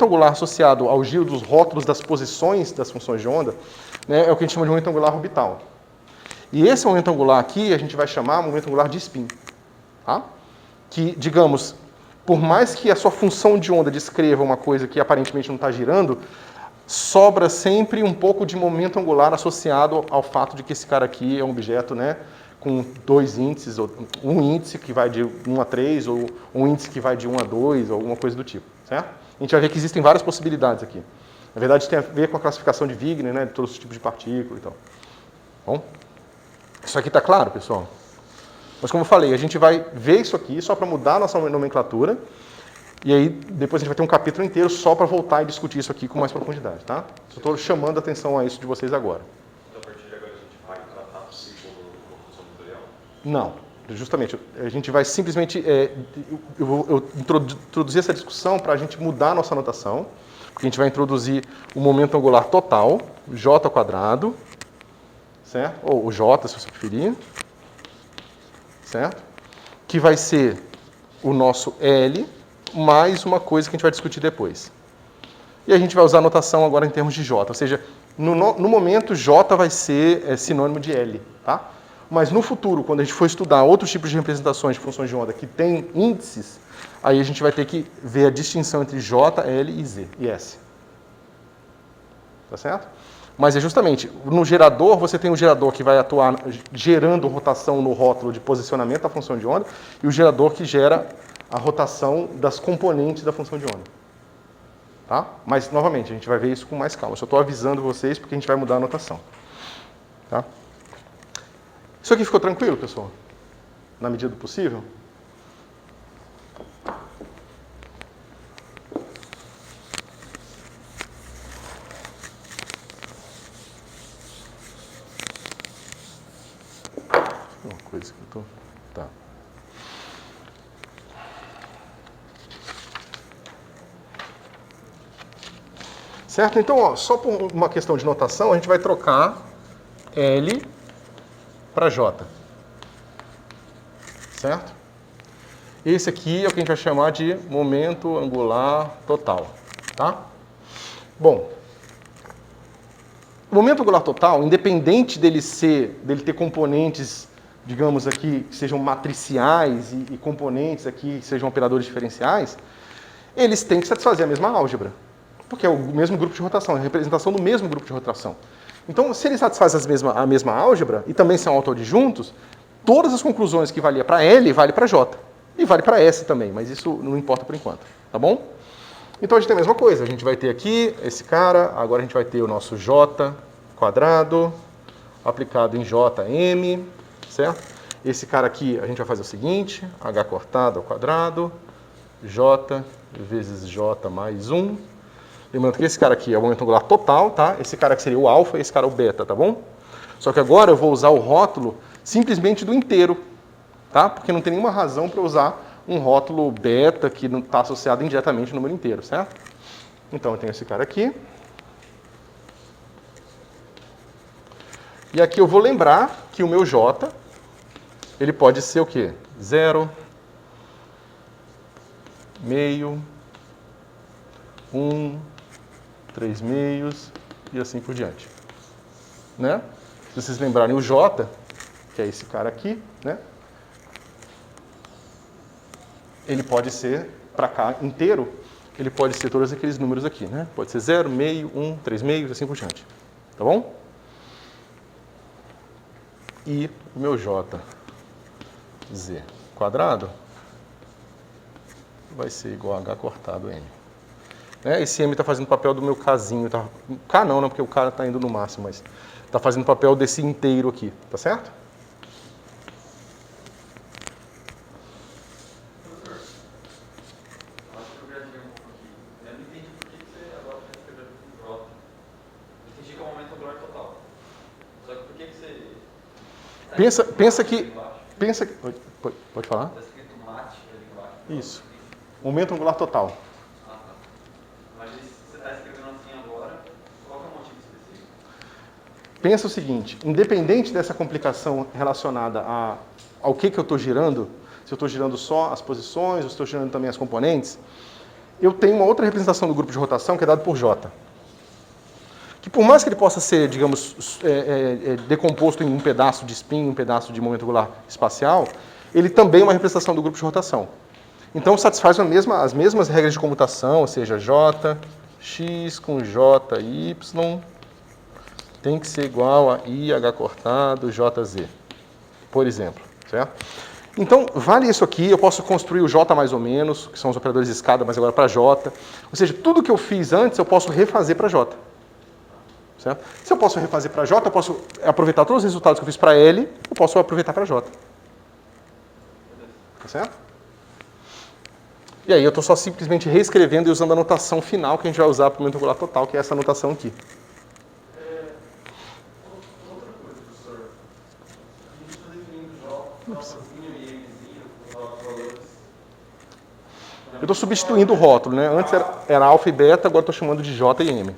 angular associado ao giro dos rótulos das posições das funções de onda, né, é o que a gente chama de momento angular orbital. E esse momento angular aqui a gente vai chamar momento angular de spin, tá? Que, digamos, por mais que a sua função de onda descreva uma coisa que aparentemente não está girando, sobra sempre um pouco de momento angular associado ao fato de que esse cara aqui é um objeto, né, com dois índices, ou um índice que vai de 1 a 3, ou um índice que vai de 1 a 2, ou alguma coisa do tipo, certo? A gente vai ver que existem várias possibilidades aqui. Na verdade, isso tem a ver com a classificação de Wigner, né, de todos os tipos de partículas e tal. Bom, isso aqui está claro, pessoal? Mas como eu falei, a gente vai ver isso aqui só para mudar a nossa nomenclatura, e aí depois a gente vai ter um capítulo inteiro só para voltar e discutir isso aqui com mais profundidade, tá? Só estou chamando a atenção a isso de vocês agora. Então, a partir de agora, a gente vai tratar do ciclo da função vetorial? Não, justamente. A gente vai simplesmente... eu introduzi essa discussão para a gente mudar a nossa notação, porque a gente vai introduzir o momento angular total, J², certo? Ou o J, se você preferir, certo? Que vai ser o nosso L, mais uma coisa que a gente vai discutir depois. E a gente vai usar a notação agora em termos de J, ou seja, no momento J vai ser sinônimo de L, tá? Mas no futuro, quando a gente for estudar outros tipos de representações de funções de onda que têm índices, aí a gente vai ter que ver a distinção entre J, L e Z e S. Tá certo? Mas é justamente, no gerador, você tem um gerador que vai atuar gerando rotação no rótulo de posicionamento da função de onda e o gerador que gera a rotação das componentes da função de onda. Tá? Mas, novamente, a gente vai ver isso com mais calma. Eu só estou avisando vocês porque a gente vai mudar a notação. Tá? Isso aqui ficou tranquilo, pessoal? Na medida do possível? Uma coisa que eu tô... Tá. Certo? Então, ó, só por uma questão de notação, a gente vai trocar L para J. Certo? Esse aqui é o que a gente vai chamar de momento angular total. Tá? Bom, o momento angular total, independente dele ter componentes, digamos aqui, que sejam matriciais e componentes aqui que sejam operadores diferenciais, eles têm que satisfazer a mesma álgebra. Porque é o mesmo grupo de rotação, é a representação do mesmo grupo de rotação. Então, se eles satisfazem a mesma álgebra e também são autoadjuntos, todas as conclusões que valia para L, vale para J. E vale para S também, mas isso não importa por enquanto. Tá bom? Então, a gente tem a mesma coisa. A gente vai ter aqui esse cara, agora a gente vai ter o nosso J² aplicado em JM, certo? Esse cara aqui, a gente vai fazer o seguinte, H cortado ao quadrado, J vezes J mais 1. Lembrando que esse cara aqui é o momento angular total, tá? Esse cara aqui seria o alfa e esse cara é o beta, tá bom? Só que agora eu vou usar o rótulo simplesmente do inteiro, tá? Porque não tem nenhuma razão para usar um rótulo beta que não está associado indiretamente no número inteiro, certo? Então eu tenho esse cara aqui. E aqui eu vou lembrar que o meu J, ele pode ser o quê? 0, meio, 1, 3 meios e assim por diante. Né? Se vocês lembrarem o J, que é esse cara aqui, né? Ele pode ser, para cá inteiro, ele pode ser todos aqueles números aqui, né? Pode ser 0, meio, 1, 3 meios e assim por diante. Tá bom? E o meu J Z quadrado vai ser igual a H cortado M. Esse M está fazendo o papel do meu Kzinho. Tá? K não, porque o K está indo no máximo, mas está fazendo o papel desse inteiro aqui. Tá certo? Acho que eu viajei um pouco aqui. Eu não entendi por que você agora Pensa que... Pode falar? Está escrito mate ali embaixo. Isso. Momento angular total. Ah, tá. Mas você está escrevendo assim agora, qual que é o motivo específico? Pensa o seguinte, independente dessa complicação relacionada ao que eu estou girando, se eu estou girando só as posições, ou se estou girando também as componentes, eu tenho uma outra representação do grupo de rotação que é dado por J. Que por mais que ele possa ser, digamos, decomposto em um pedaço de spin, um pedaço de momento angular espacial, ele também é uma representação do grupo de rotação. Então satisfaz as mesmas regras de comutação, ou seja, J, X com J, Y, tem que ser igual a IH cortado, JZ, por exemplo, certo? Então, vale isso aqui, eu posso construir o J mais ou menos, que são os operadores de escada, mas agora para J. Ou seja, tudo que eu fiz antes, eu posso refazer para J. Certo? Se eu posso refazer para J, eu posso aproveitar todos os resultados que eu fiz para L, eu posso aproveitar para J. Tá certo? E aí eu estou só simplesmente reescrevendo e usando a notação final que a gente vai usar para o momento angular total, que é essa notação aqui. Outra coisa, professor. A gente está definindo Jzinho e Mzinho, os valores. Eu estou substituindo o rótulo, né? Antes era alfa e beta, agora estou chamando de J e M.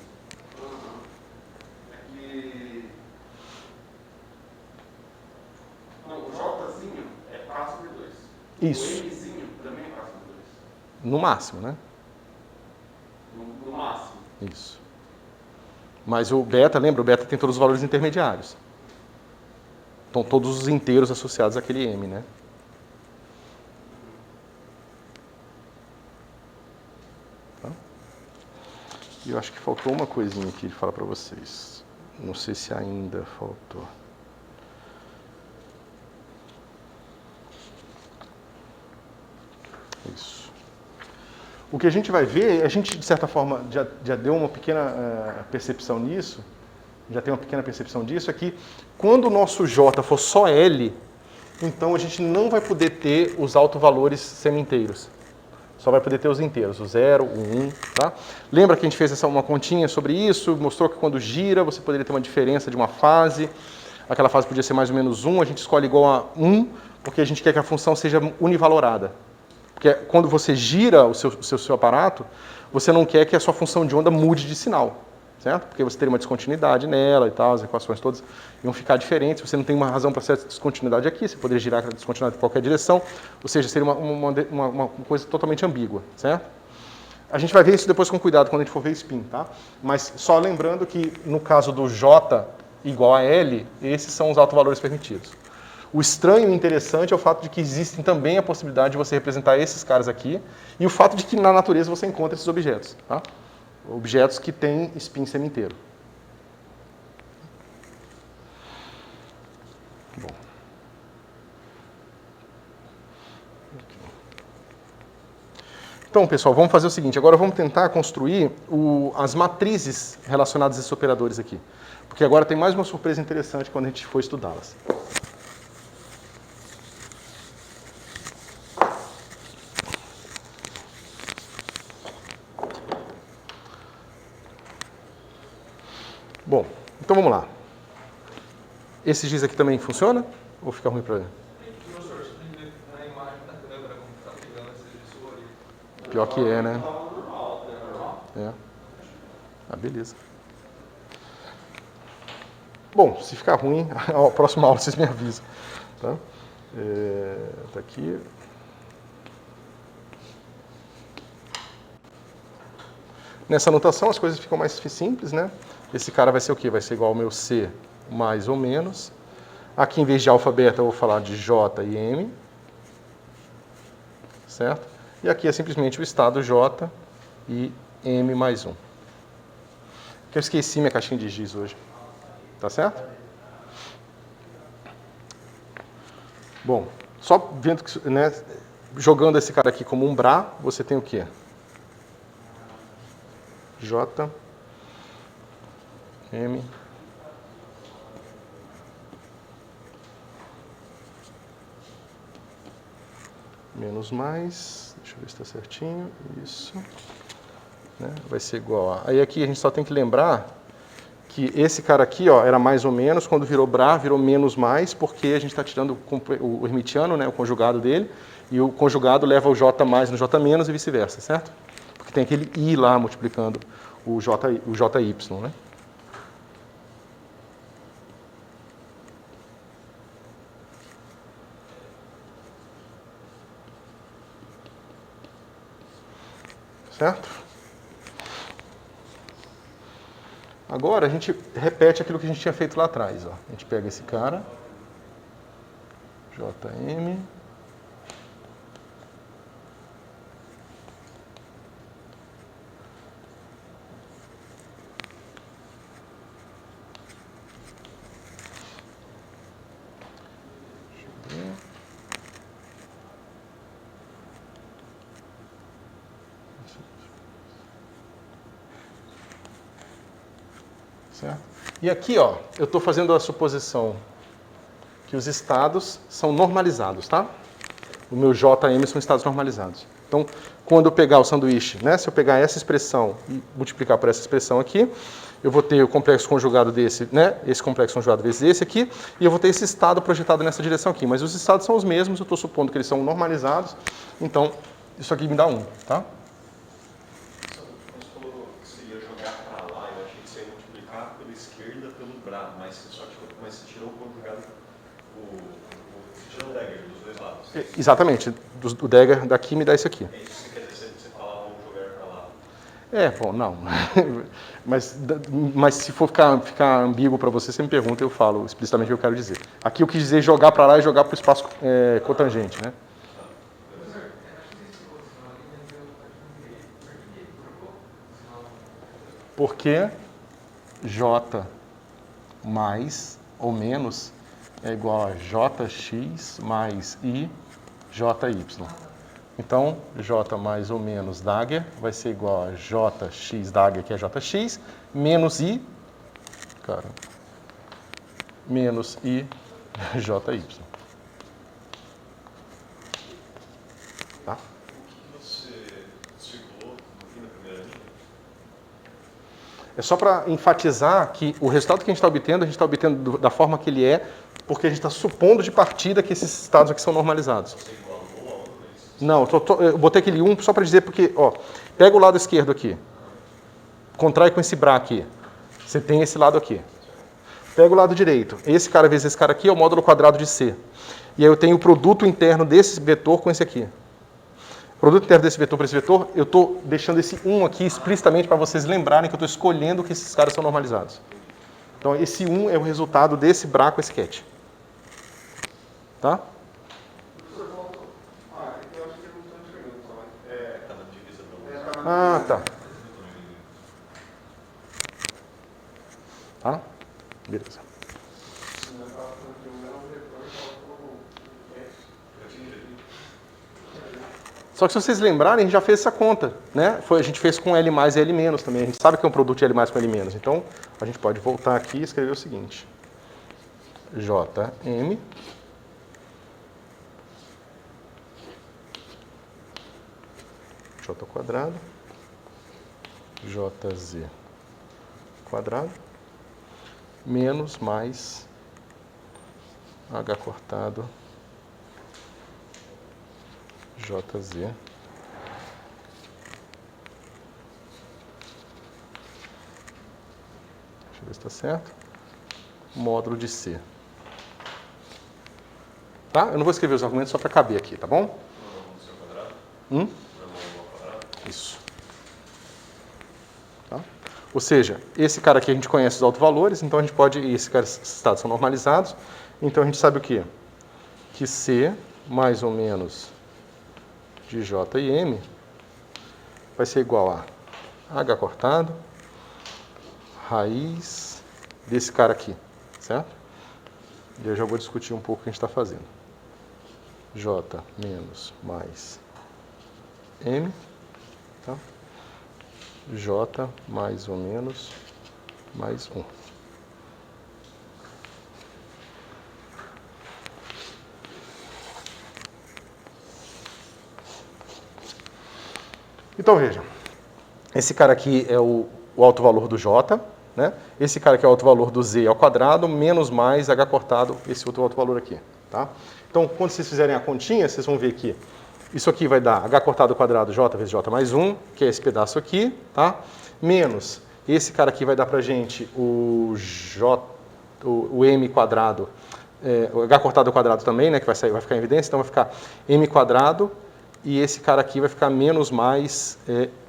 Não, o Jzinho é π sobre 2. Isso. O Mzinho também é π sobre 2. No máximo, né? No máximo. Isso. Mas o beta, lembra? O beta tem todos os valores intermediários. Então, todos os inteiros associados àquele M, né? Tá? E eu acho que faltou uma coisinha aqui de falar para vocês. Não sei se ainda faltou. Isso. O que a gente vai ver, a gente, de certa forma, já deu uma pequena percepção nisso, já tem uma pequena percepção disso, é que quando o nosso J for só L, então a gente não vai poder ter os autovalores semi-inteiros. Só vai poder ter os inteiros, o 0, o 1, tá? Lembra que a gente fez uma continha sobre isso, mostrou que quando gira você poderia ter uma diferença de uma fase, aquela fase podia ser mais ou menos 1, a gente escolhe igual a 1, porque a gente quer que a função seja univalorada. Porque quando você gira o seu aparato, você não quer que a sua função de onda mude de sinal, certo? Porque você teria uma descontinuidade nela e tal, as equações todas iam ficar diferentes, você não tem uma razão para certa descontinuidade aqui, você poderia girar aquela descontinuidade em qualquer direção, ou seja, seria uma coisa totalmente ambígua, certo? A gente vai ver isso depois com cuidado quando a gente for ver spin, tá? Mas só lembrando que no caso do J igual a L, esses são os autovalores permitidos. O estranho e interessante é o fato de que existem também a possibilidade de você representar esses caras aqui e o fato de que na natureza você encontra esses objetos, tá? Objetos que têm spin semi-inteiro. Bom. Então, pessoal, vamos fazer o seguinte. Agora vamos tentar construir as matrizes relacionadas a esses operadores aqui. Porque agora tem mais uma surpresa interessante quando a gente for estudá-las. Bom, então vamos lá. Esse giz aqui também funciona? Ou fica ruim para ele? Professor, você tem que ver na imagem da câmera como está pegando esse visor ali. Pior que é, né? Normal, né? Normal. É. Ah, beleza. Bom, se ficar ruim, a próxima aula vocês me avisam. Tá? Tá aqui. Nessa anotação as coisas ficam mais simples, né? Esse cara vai ser o quê? Vai ser igual ao meu C mais ou menos. Aqui, em vez de alfa beta, eu vou falar de J e M. Certo? E aqui é simplesmente o estado J e M mais 1. Eu esqueci minha caixinha de giz hoje. Tá certo? Bom, só vendo que, né, jogando esse cara aqui como um Bra, você tem o quê? J, M, menos mais, deixa eu ver se está certinho, isso, né, vai ser igual a... Aí aqui a gente só tem que lembrar que esse cara aqui, ó, era mais ou menos, quando virou Bra, virou menos mais, porque a gente está tirando o hermitiano, né, o conjugado dele, e o conjugado leva o J mais no J menos e vice-versa, certo? Porque tem aquele I lá multiplicando o JY, né? Certo? Agora a gente repete aquilo que a gente tinha feito lá atrás. Ó. A gente pega esse cara, JM, certo? E aqui, ó, eu estou fazendo a suposição que os estados são normalizados, tá? O meu JM são estados normalizados. Então, quando eu pegar o sanduíche, né, se eu pegar essa expressão e multiplicar por essa expressão aqui, eu vou ter o complexo conjugado desse, né, esse complexo conjugado vezes esse aqui, e eu vou ter esse estado projetado nessa direção aqui. Mas os estados são os mesmos, eu estou supondo que eles são normalizados, então isso aqui me dá 1, tá? Você falou que você ia jogar para lá, eu achei que você ia multiplicar pela esquerda pelo Bra, mas você tirou o conjugado, você tirou o dagger dos dois lados. Exatamente, o dagger daqui me dá isso aqui. É isso que quer dizer, você fala, vamos jogar para lá. Bom, não. mas se for ficar ambíguo para você, você me pergunta, eu falo explicitamente o que eu quero dizer. Aqui eu quis dizer jogar para lá e jogar para o espaço cotangente, né? Porque J mais ou menos é igual a JX mais I JY. Então, J mais ou menos dagger vai ser igual a JX dagger, que é JX, menos I, cara, menos I JY. Tá? O que você circulou no fim da primeira linha? É só para enfatizar que o resultado que a gente está obtendo da forma que ele é, porque a gente está supondo de partida que esses estados aqui são normalizados. Não, eu botei aquele 1 só para dizer porque, ó, pega o lado esquerdo aqui, contrai com esse Bra aqui, você tem esse lado aqui. Pega o lado direito, esse cara vezes esse cara aqui é o módulo quadrado de C. E aí eu tenho o produto interno desse vetor com esse aqui. O produto interno desse vetor para esse vetor, eu estou deixando esse 1 aqui explicitamente para vocês lembrarem que eu estou escolhendo que esses caras são normalizados. Então esse 1 é o resultado desse Bra com esse cat. Tá? Ah, tá. Tá? Beleza. Só que se vocês lembrarem, a gente já fez essa conta, né? A gente fez com L mais e L menos também. A gente sabe que é um produto de L mais com L menos. Então, a gente pode voltar aqui e escrever o seguinte. JM J quadrado JZ quadrado menos mais H cortado JZ deixa eu ver se está certo, módulo de C. Tá? Eu não vou escrever os argumentos só para caber aqui, tá bom? Isso. Tá? Ou seja, esse cara aqui a gente conhece os autovalores, então a gente pode... Esses estados são normalizados, então a gente sabe o quê? Que C mais ou menos de J e M vai ser igual a H cortado, raiz desse cara aqui, certo? E eu já vou discutir um pouco o que a gente está fazendo. J menos mais M, tá? J mais ou menos mais 1. Então, veja. Esse cara aqui é o alto valor do J, né? Esse cara que é o alto valor do z ao quadrado, menos mais h cortado, esse outro alto valor aqui. Tá? Então, quando vocês fizerem a continha, vocês vão ver que isso aqui vai dar h cortado ao quadrado j vezes j mais 1, que é esse pedaço aqui, tá? Menos esse cara aqui vai dar pra gente o m quadrado, o h cortado ao quadrado também, né, que vai ficar em evidência, então vai ficar m quadrado e esse cara aqui vai ficar menos mais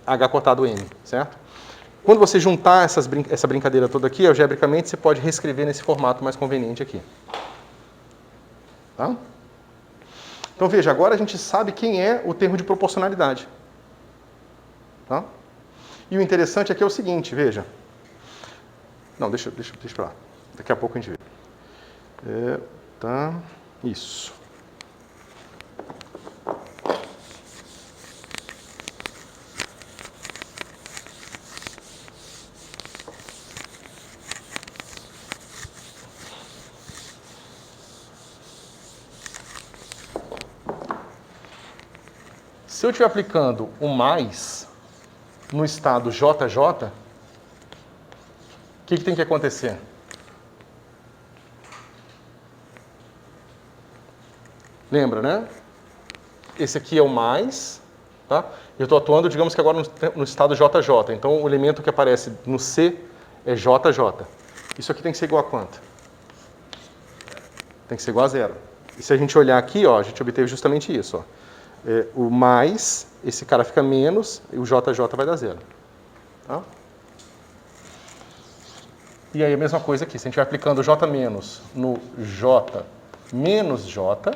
h cortado m, certo? Quando você juntar essa brincadeira toda aqui, algebricamente, você pode reescrever nesse formato mais conveniente aqui. Tá? Então veja, agora a gente sabe quem é o termo de proporcionalidade. Tá? E o interessante aqui é o seguinte, veja. Não, deixa pra lá. Daqui a pouco a gente vê. Tá. Isso. Se eu estiver aplicando o mais no estado JJ, o que tem que acontecer? Lembra, né? Esse aqui é o mais, tá? Eu estou atuando, digamos que agora no estado JJ. Então, o elemento que aparece no C é JJ. Isso aqui tem que ser igual a quanto? Tem que ser igual a zero. E se a gente olhar aqui, ó, a gente obteve justamente isso, ó. O mais, esse cara fica menos, e o JJ vai dar zero. Tá? E aí a mesma coisa aqui, se a gente vai aplicando o J menos no J menos J,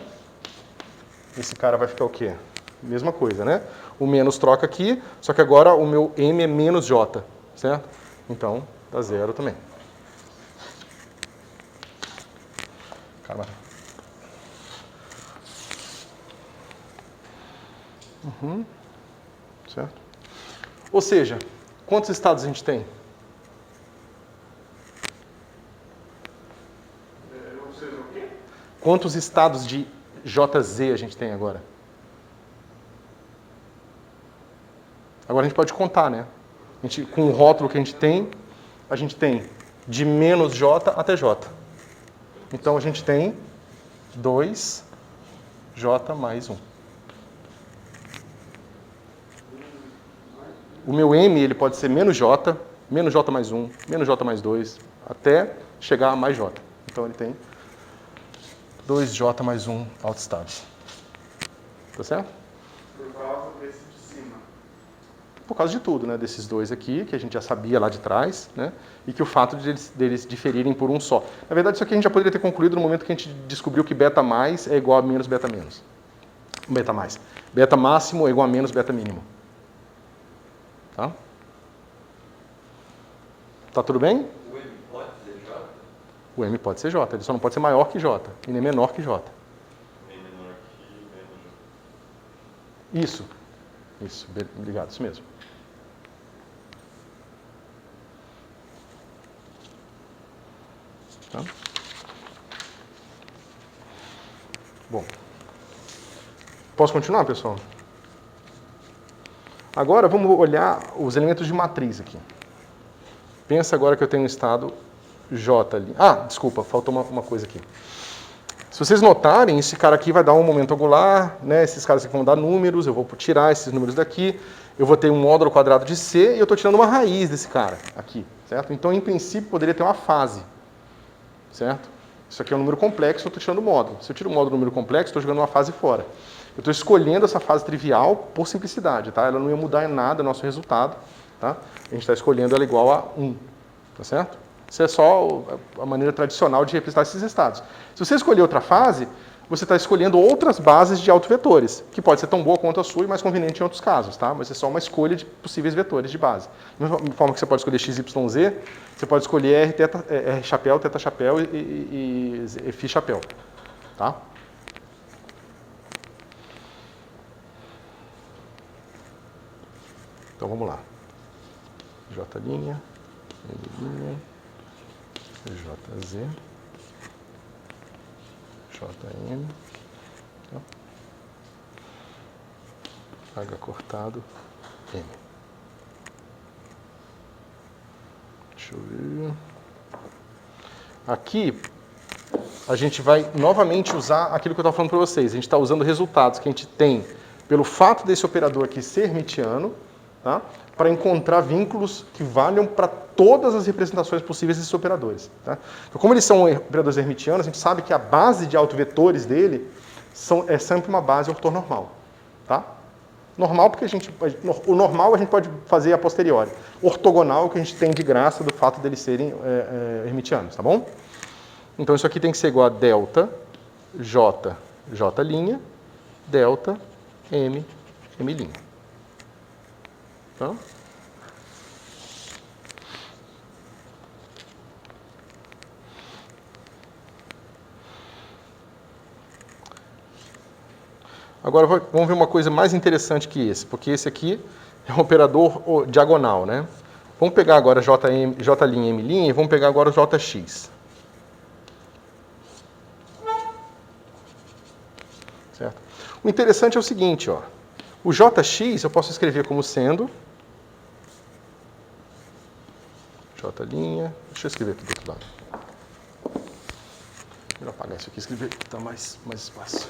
esse cara vai ficar o quê? Mesma coisa, né? O menos troca aqui, só que agora o meu M é menos J, certo? Então, dá zero também. Calma. Certo? Ou seja, quantos estados a gente tem? Quantos estados de JZ a gente tem agora? Agora a gente pode contar, né? Com o rótulo que a gente tem de menos J até J. Então a gente tem 2J mais 1. O meu M ele pode ser menos J mais 1, menos J mais 2, até chegar a mais J. Então ele tem 2J mais 1 autoestados. Tá certo? Por causa desse de cima. Por causa de tudo, né? Desses dois aqui, que a gente já sabia lá de trás, né? E que o fato deles diferirem por um só. Na verdade, isso aqui a gente já poderia ter concluído no momento que a gente descobriu que beta mais é igual a menos beta menos. Beta mais. Beta máximo é igual a menos beta mínimo. Tá? Tá tudo bem? O M pode ser J? O M pode ser J, ele só não pode ser maior que J, e nem menor que J. Nem menor que menos J. Isso, obrigado, isso mesmo. Tá? Bom. Posso continuar, pessoal? Agora vamos olhar os elementos de matriz aqui. Pensa agora que eu tenho um estado J ali. Ah, desculpa, faltou uma coisa aqui. Se vocês notarem, esse cara aqui vai dar um momento angular, né? Esses caras aqui vão dar números, eu vou tirar esses números daqui, eu vou ter um módulo quadrado de C e eu estou tirando uma raiz desse cara aqui, certo? Então, em princípio, poderia ter uma fase, certo? Isso aqui é um número complexo, eu estou tirando o módulo. Se eu tiro o módulo do número complexo, estou jogando uma fase fora. Eu estou escolhendo essa fase trivial por simplicidade, tá? Ela não ia mudar em nada o nosso resultado, tá? A gente está escolhendo ela igual a 1, tá certo? Isso é só a maneira tradicional de representar esses estados. Se você escolher outra fase, você está escolhendo outras bases de autovetores, que pode ser tão boa quanto a sua e mais conveniente em outros casos, tá? Mas é só uma escolha de possíveis vetores de base. Da mesma forma que você pode escolher XYZ, você pode escolher R chapéu, teta chapéu e Φ chapéu, tá? Então vamos lá. J', N', JZ, JM, H cortado, M. Deixa eu ver. Aqui, a gente vai novamente usar aquilo que eu estava falando para vocês. A gente está usando resultados que a gente tem pelo fato desse operador aqui ser hermitiano, tá? Para encontrar vínculos que valham para todas as representações possíveis desses operadores. Tá? Então, como eles são operadores hermitianos, a gente sabe que a base de autovetores dele é sempre uma base ortonormal. Tá? Normal, porque o normal a gente pode fazer a posteriori. Ortogonal é o que a gente tem de graça do fato deles serem hermitianos, tá bom? Então isso aqui tem que ser igual a delta J, J', delta M, M'. Tá? Agora vamos ver uma coisa mais interessante que esse, porque esse aqui é um operador diagonal, né? Vamos pegar agora J', M' e vamos pegar agora o Jx. Certo? O interessante é o seguinte, ó. O Jx eu posso escrever como sendo J', deixa eu escrever aqui do outro lado. Vou apagar isso aqui e escrever que está mais espaço.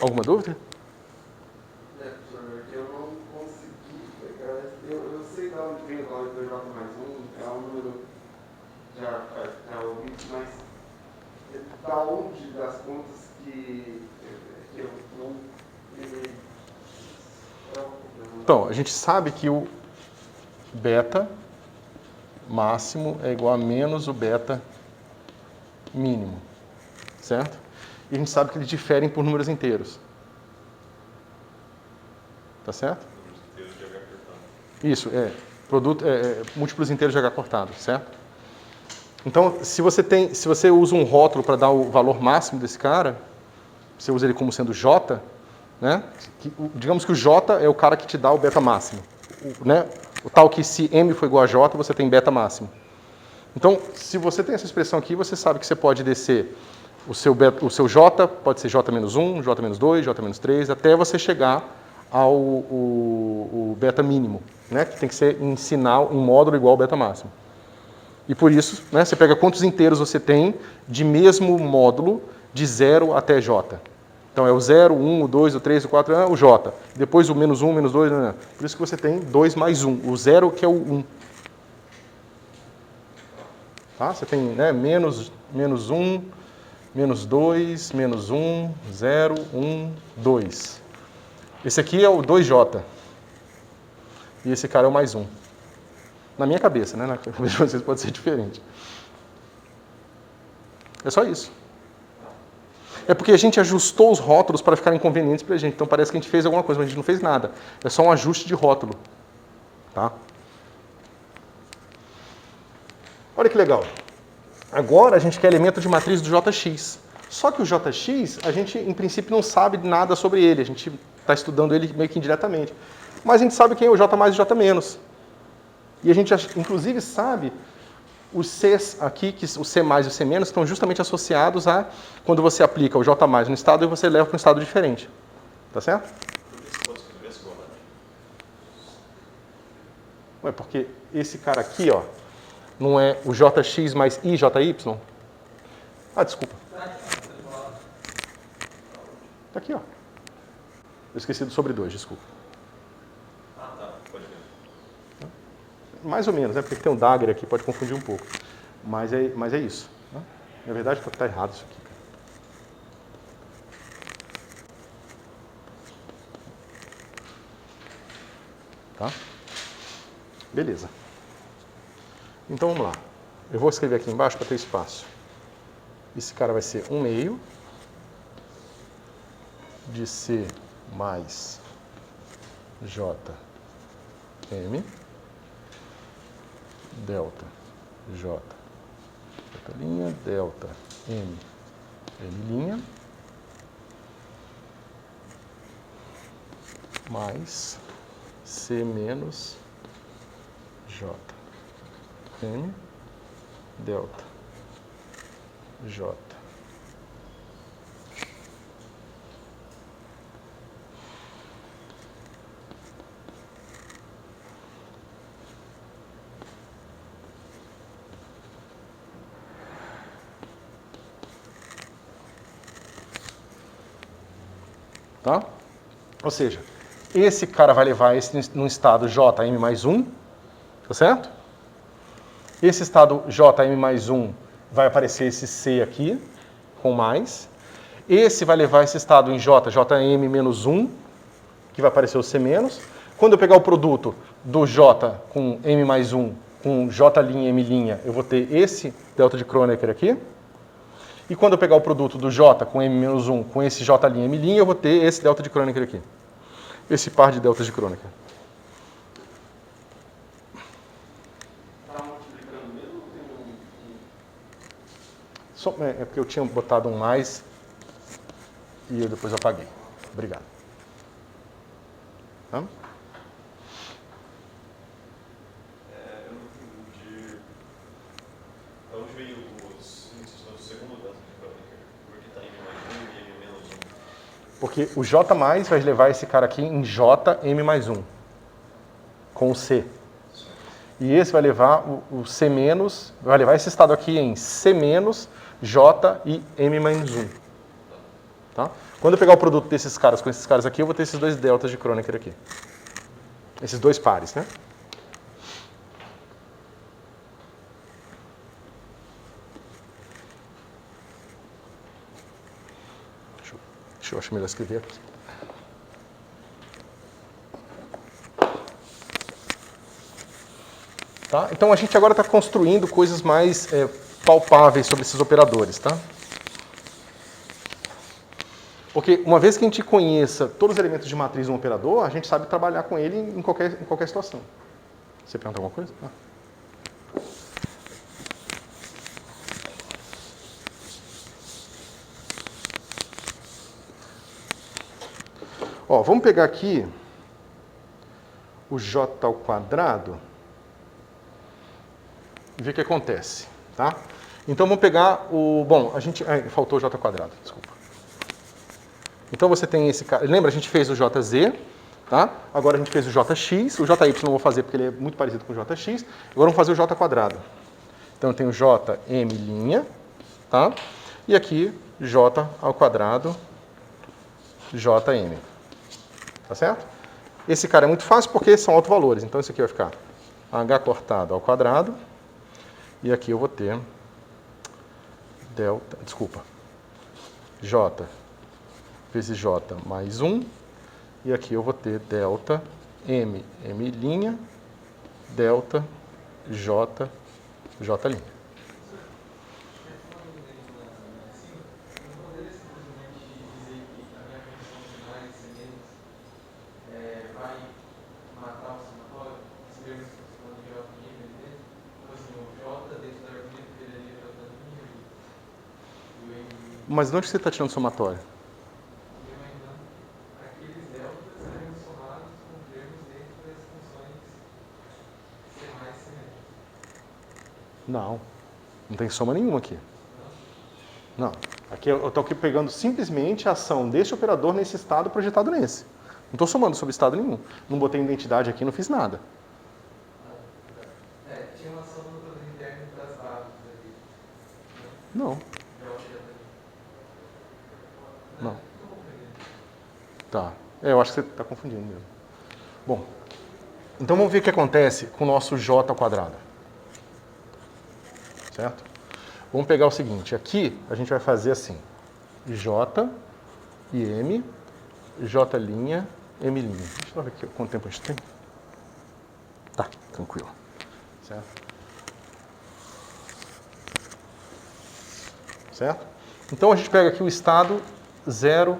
Alguma dúvida? Professor, eu não consegui pegar. Eu sei de onde vem o valor do J mais 1, é um número já ouvi, mas da onde das contas que eu não. Então, a gente sabe que o beta máximo é igual a menos o beta mínimo, certo? E a gente sabe que eles diferem por números inteiros. Tá certo? Números inteiros de H cortado. Isso, múltiplos inteiros de H cortado, certo? Então, se você usa um rótulo para dar o valor máximo desse cara, você usa ele como sendo J, né? Digamos que o J é o cara que te dá o beta máximo. Né? O tal que se M for igual a J, você tem beta máximo. Então, se você tem essa expressão aqui, você sabe que você pode descer o seu J, pode ser J-1, J-2, J-3, até você chegar ao o beta mínimo, né? Que tem que ser em sinal, em módulo igual ao beta máximo. E por isso, né, você pega quantos inteiros você tem de mesmo módulo de 0 até J. Então é o 0, 1, o 2, o 3, o 4, o J. Depois o menos 1, menos 2, por isso que você tem 2 mais 1. O 0 que é o 1. Tá? Você tem, né, menos 1, menos 2, menos 1, 0, 1, 2. Esse aqui é o 2J. E esse cara é o mais 1. Na minha cabeça, né? Na cabeça de vocês pode ser diferente. É só isso. É porque a gente ajustou os rótulos para ficarem convenientes para a gente. Então parece que a gente fez alguma coisa, mas a gente não fez nada. É só um ajuste de rótulo. Tá? Olha que legal. Agora a gente quer elemento de matriz do Jx. Só que o Jx, a gente em princípio não sabe nada sobre ele. A gente está estudando ele meio que indiretamente. Mas a gente sabe quem é o J mais e o J menos. E a gente, inclusive, sabe os Cs aqui, que o C mais e o C menos, estão justamente associados a quando você aplica o J mais no estado e você leva para um estado diferente. Tá certo? Ué, porque esse cara aqui, ó, não é o Jx mais IJY? Ah, desculpa. Tá aqui, ó. Eu esqueci do sobre 2, desculpa. Ah, tá. Pode ver. Mais ou menos, né? Porque tem um dagger aqui, pode confundir um pouco. Mas é isso. Né? Na verdade, está errado isso aqui. Tá? Beleza. Então, vamos lá. Eu vou escrever aqui embaixo para ter espaço. Esse cara vai ser 1 meio de C mais JM delta J linha delta M L' mais C menos J M delta J. Tá? Ou seja, esse cara vai levar esse num estado JM mais 1, tá certo? Esse estado JM mais 1 vai aparecer esse C aqui, com mais. Esse vai levar esse estado em JM menos 1, que vai aparecer o C menos. Quando eu pegar o produto do J com M mais 1, com J' M', eu vou ter esse delta de Kronecker aqui. E quando eu pegar o produto do J com M-1 com esse J' M', eu vou ter esse delta de Kronecker aqui. Esse par de deltas de Kronecker. Está multiplicando mesmo ou tem É porque eu tinha botado um mais e eu depois apaguei. Obrigado. Tá? Eu não entendi. De onde veio os índices do segundo delta de Kronecker? Porque está M mais 1 e M menos 1. Porque o J mais vai levar esse cara aqui em J M mais 1, com o C. E esse vai levar o C menos, vai levar esse estado aqui em C menos, J e M menos 1. Tá? Quando eu pegar o produto desses caras com esses caras aqui, eu vou ter esses dois deltas de Kronecker aqui. Esses dois pares, né? Deixa eu acho melhor escrever aqui. Tá? Então a gente agora está construindo coisas mais palpáveis sobre esses operadores, tá? Porque uma vez que a gente conheça todos os elementos de matriz de um operador, a gente sabe trabalhar com ele em qualquer situação. Você pergunta alguma coisa? Ó, vamos pegar aqui o j ao quadrado e ver o que acontece, tá? Então vamos pegar o... Bom, a gente... faltou o j ao quadrado, desculpa. Então você tem esse cara... Lembra, a gente fez o jz, tá? Agora a gente fez o jx. O jy não vou fazer porque ele é muito parecido com o jx. Agora vamos fazer o j quadrado. Então eu tenho jm', tá? E aqui j ao quadrado jm. Tá certo? Esse cara é muito fácil porque são autovalores. Então isso aqui vai ficar h cortado ao quadrado. E aqui eu vou ter delta... Desculpa. J vezes J mais 1. E aqui eu vou ter delta M', delta J, J'. Mas de onde você está tirando o somatório? Aqueles deltas serão somados com termos dentro das funções C mais C menos. Não. Não tem soma nenhuma aqui. Não. Aqui eu estou aqui pegando simplesmente a ação deste operador nesse estado projetado nesse. Não estou somando sobre estado nenhum. Não botei identidade aqui, não fiz nada. Tinha uma ação no produto interno das barras ali. Não. Não. Tá. Eu acho que você está confundindo mesmo. Bom, então vamos ver o que acontece com o nosso j ao quadrado. Certo? Vamos pegar o seguinte. Aqui a gente vai fazer assim. J e M, J', M'. Deixa eu ver aqui quanto tempo a gente tem. Tá, tranquilo. Certo? certo? Então a gente pega aqui o estado 0,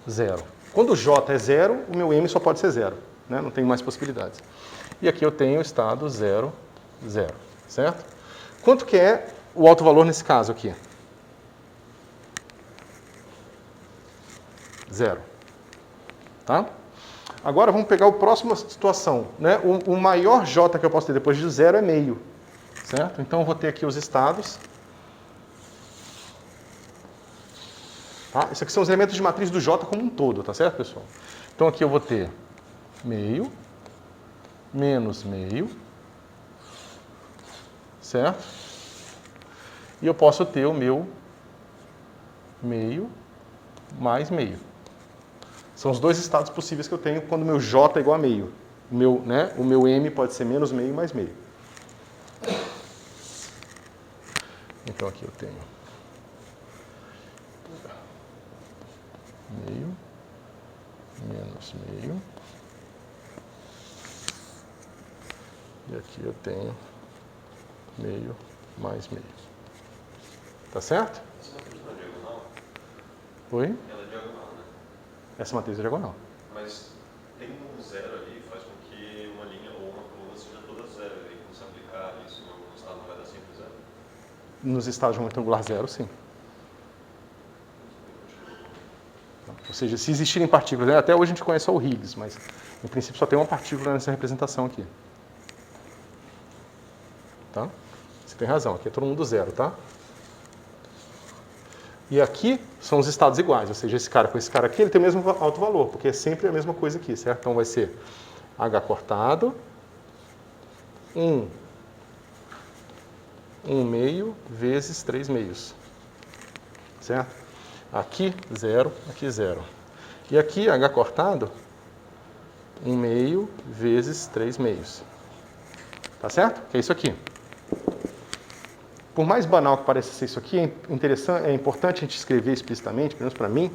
0. Quando o J é 0, o meu M só pode ser 0, né? Não tem mais possibilidades. E aqui eu tenho o estado 0, 0, certo? Quanto que é o alto valor nesse caso aqui? 0. Tá? Agora vamos pegar a próxima situação, né? O maior J que eu posso ter depois de 0 é meio, certo? Então eu vou ter aqui os estados. Tá? Isso aqui são os elementos de matriz do J como um todo, tá certo, pessoal? Então aqui eu vou ter meio, menos meio, certo? E eu posso ter o meu meio mais meio. São os dois estados possíveis que eu tenho quando o meu J é igual a meio. O meu M pode ser menos meio mais meio. Então aqui eu tenho meio, menos meio. E aqui eu tenho meio mais meio. Tá certo? Essa matriz não é diagonal? Oi? Ela é diagonal, né? Essa matriz é diagonal. Mas tem um zero ali, faz com que uma linha ou uma coluna seja toda zero. E quando você aplicar isso no estado, não vai dar sempre zero? Nos estados de um retangular zero, sim. Ou seja, se existirem partículas, né? Até hoje a gente conhece só o Higgs, mas em princípio só tem uma partícula nessa representação aqui. Tá? Você tem razão, aqui é todo mundo zero, tá? E aqui são os estados iguais, ou seja, esse cara com esse cara aqui, ele tem o mesmo alto valor, porque é sempre a mesma coisa aqui, certo? Então vai ser H cortado, 1 meio vezes 3 meios, certo? Aqui 0, aqui 0. E aqui H cortado, 1 meio vezes 3 meios. Tá certo? Que é isso aqui. Por mais banal que pareça ser isso aqui, é importante a gente escrever explicitamente, pelo menos para mim,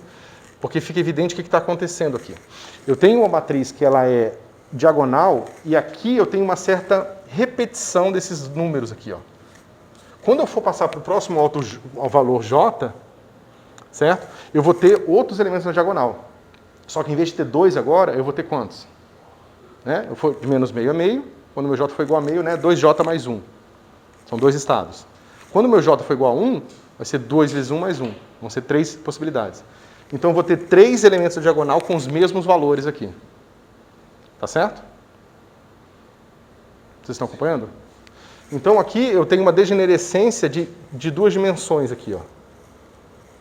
porque fica evidente o que está acontecendo aqui. Eu tenho uma matriz que ela é diagonal e aqui eu tenho uma certa repetição desses números aqui. Ó. Quando eu for passar para o próximo ao valor J, certo? Eu vou ter outros elementos na diagonal. Só que em vez de ter 2 agora, eu vou ter quantos? Né? Eu for de menos meio a meio, quando o meu J for igual a meio, né? 2J mais 1. São 2 estados. Quando o meu J for igual a 1, vai ser 2 vezes 1 mais 1. Vão ser 3 possibilidades. Então eu vou ter 3 elementos da diagonal com os mesmos valores aqui. Tá certo? Vocês estão acompanhando? Então aqui eu tenho uma degenerescência de 2 dimensões aqui, ó.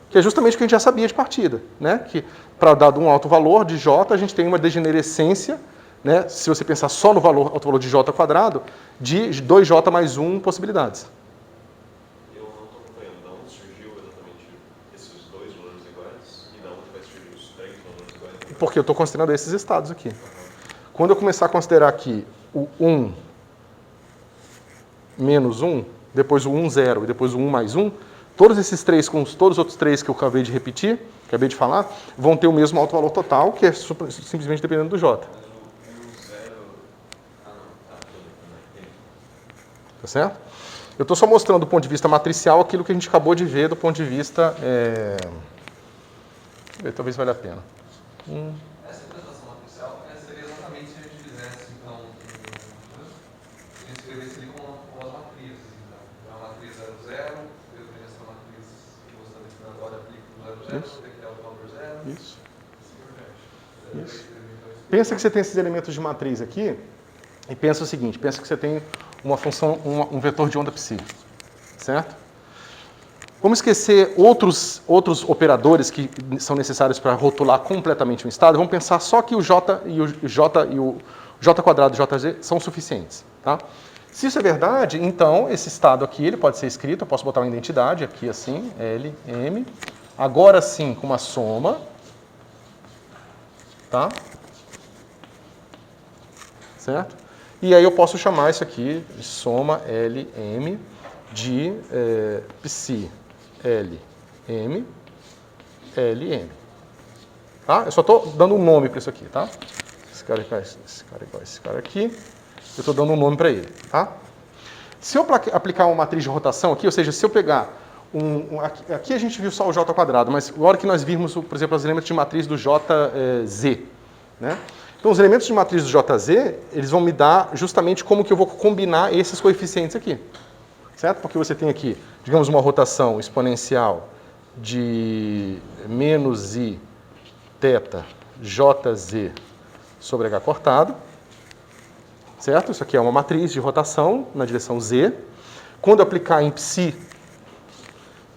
Que é justamente o que a gente já sabia de partida, né? Que para dado um alto valor de J, a gente tem uma degenerescência, né? Se você pensar só no alto valor de J quadrado, de 2J mais 1 possibilidades. Eu não estou acompanhando. Da onde surgiu exatamente esses 2 valores iguais? E da onde vai surgir os 3 valores iguais? Porque eu estou considerando esses estados aqui. Quando eu começar a considerar aqui o 1 menos 1, depois o 1, 0 e depois o 1 mais 1, todos esses 3 com todos os outros 3 que eu acabei de repetir, acabei de falar, vão ter o mesmo alto valor total, que é simplesmente dependendo do J. Tá certo? Eu estou só mostrando do ponto de vista matricial aquilo que a gente acabou de ver do ponto de vista... Talvez valha a pena. Essa representação matricial seria exatamente se a gente fizesse, então, se a gente escrevesse ali com as matrizes. Então, a matriz 0, 0, eu tenho essa matriz que você está destinando agora, aplico no 0, 0, vou ter que dar o valor 0. Isso. Isso. Pensa que você tem esses elementos de matriz aqui e pensa o seguinte, pensa que você tem uma função, um vetor de onda psi, certo? Vamos esquecer outros operadores que são necessários para rotular completamente um estado. Vamos pensar só que o J e o J quadrado e o JZ são suficientes, tá? Se isso é verdade, então esse estado aqui ele pode ser escrito, eu posso botar uma identidade aqui assim, L, M, agora sim com uma soma, tá? Certo? E aí eu posso chamar isso aqui de soma LM de psi LM LM. Tá? Eu só estou dando um nome para isso aqui, tá? Esse cara é igual a esse cara aqui. Eu estou dando um nome para ele, tá? Se eu aplicar uma matriz de rotação aqui, ou seja, se eu pegar Aqui a gente viu só o J quadrado, mas na hora que nós virmos, por exemplo, os elementos de matriz do JZ, né? Então, os elementos de matriz do JZ, eles vão me dar justamente como que eu vou combinar esses coeficientes aqui, certo? Porque você tem aqui, digamos, uma rotação exponencial de menos I θ JZ sobre H cortado, certo? Isso aqui é uma matriz de rotação na direção Z. Quando eu aplicar em psi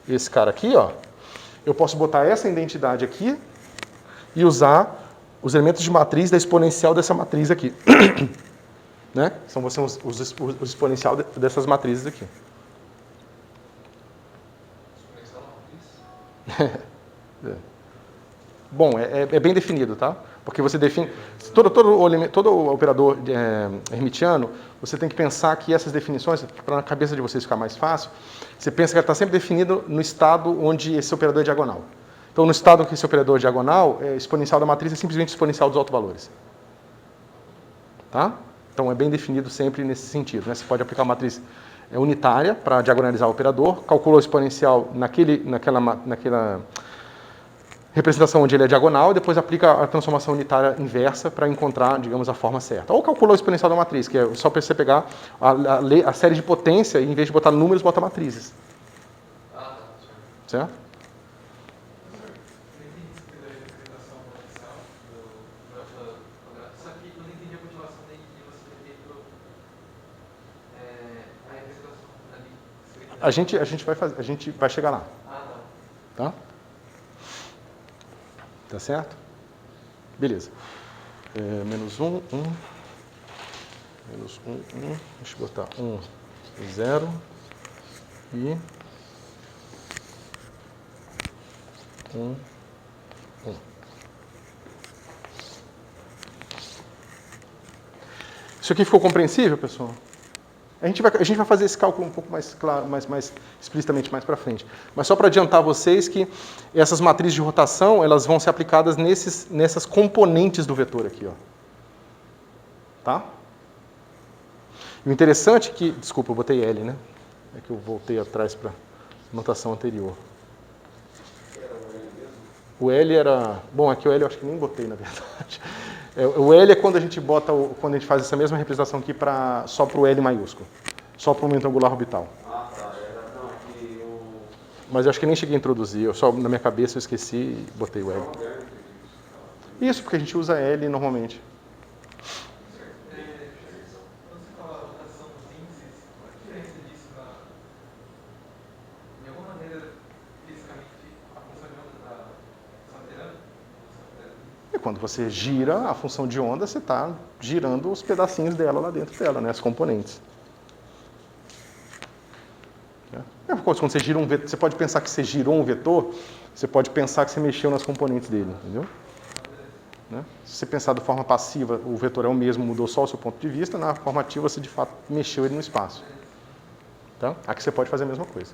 esse cara aqui, ó, eu posso botar essa identidade aqui e usar os elementos de matriz da exponencial dessa matriz aqui. Né? São os exponencial dessas matrizes aqui. Bom, é bem definido, tá? Porque você define... Todo operador hermitiano, você tem que pensar que essas definições, para na cabeça de vocês ficar mais fácil, você pensa que ela está sempre definido no estado onde esse operador é diagonal. Então, no estado em que esse operador é diagonal, exponencial da matriz é simplesmente exponencial dos autovalores. Tá? Então, é bem definido sempre nesse sentido, né? Você pode aplicar uma matriz unitária para diagonalizar o operador, calcula o exponencial naquela representação onde ele é diagonal, e depois aplica a transformação unitária inversa para encontrar, digamos, a forma certa. Ou calcula o exponencial da matriz, que é só para você pegar a série de potência e, em vez de botar números, bota matrizes. Certo? A gente vai chegar lá. Tá? Tá certo? Beleza. Menos 1, 1. Menos 1, 1. Deixa eu botar 1, 0. E 1, 1. Isso aqui ficou compreensível, pessoal? A gente vai fazer esse cálculo um pouco mais claro, mais explicitamente mais para frente. Mas só para adiantar vocês que essas matrizes de rotação, elas vão ser aplicadas nessas componentes do vetor aqui, ó. Tá? E o interessante é que... Desculpa, eu botei L, né? É que eu voltei atrás para a notação anterior. O L era... Bom, aqui o L eu acho que nem botei, na verdade. O L é quando a gente quando a gente faz essa mesma representação aqui só para o L maiúsculo. Só para o momento angular orbital. Ah, tá. Não, aqui eu... Mas eu acho que nem cheguei a introduzir. Eu só, na minha cabeça, eu esqueci e botei o L. Isso, porque a gente usa L normalmente. Quando você gira a função de onda, você está girando os pedacinhos dela lá dentro dela, né? As componentes. Quando você gira um vetor, você pode pensar que você girou um vetor, você pode pensar que você mexeu nas componentes dele, entendeu? Né? Se você pensar de forma passiva, o vetor é o mesmo, mudou só o seu ponto de vista, na forma ativa você de fato mexeu ele no espaço. Tá? Aqui você pode fazer a mesma coisa.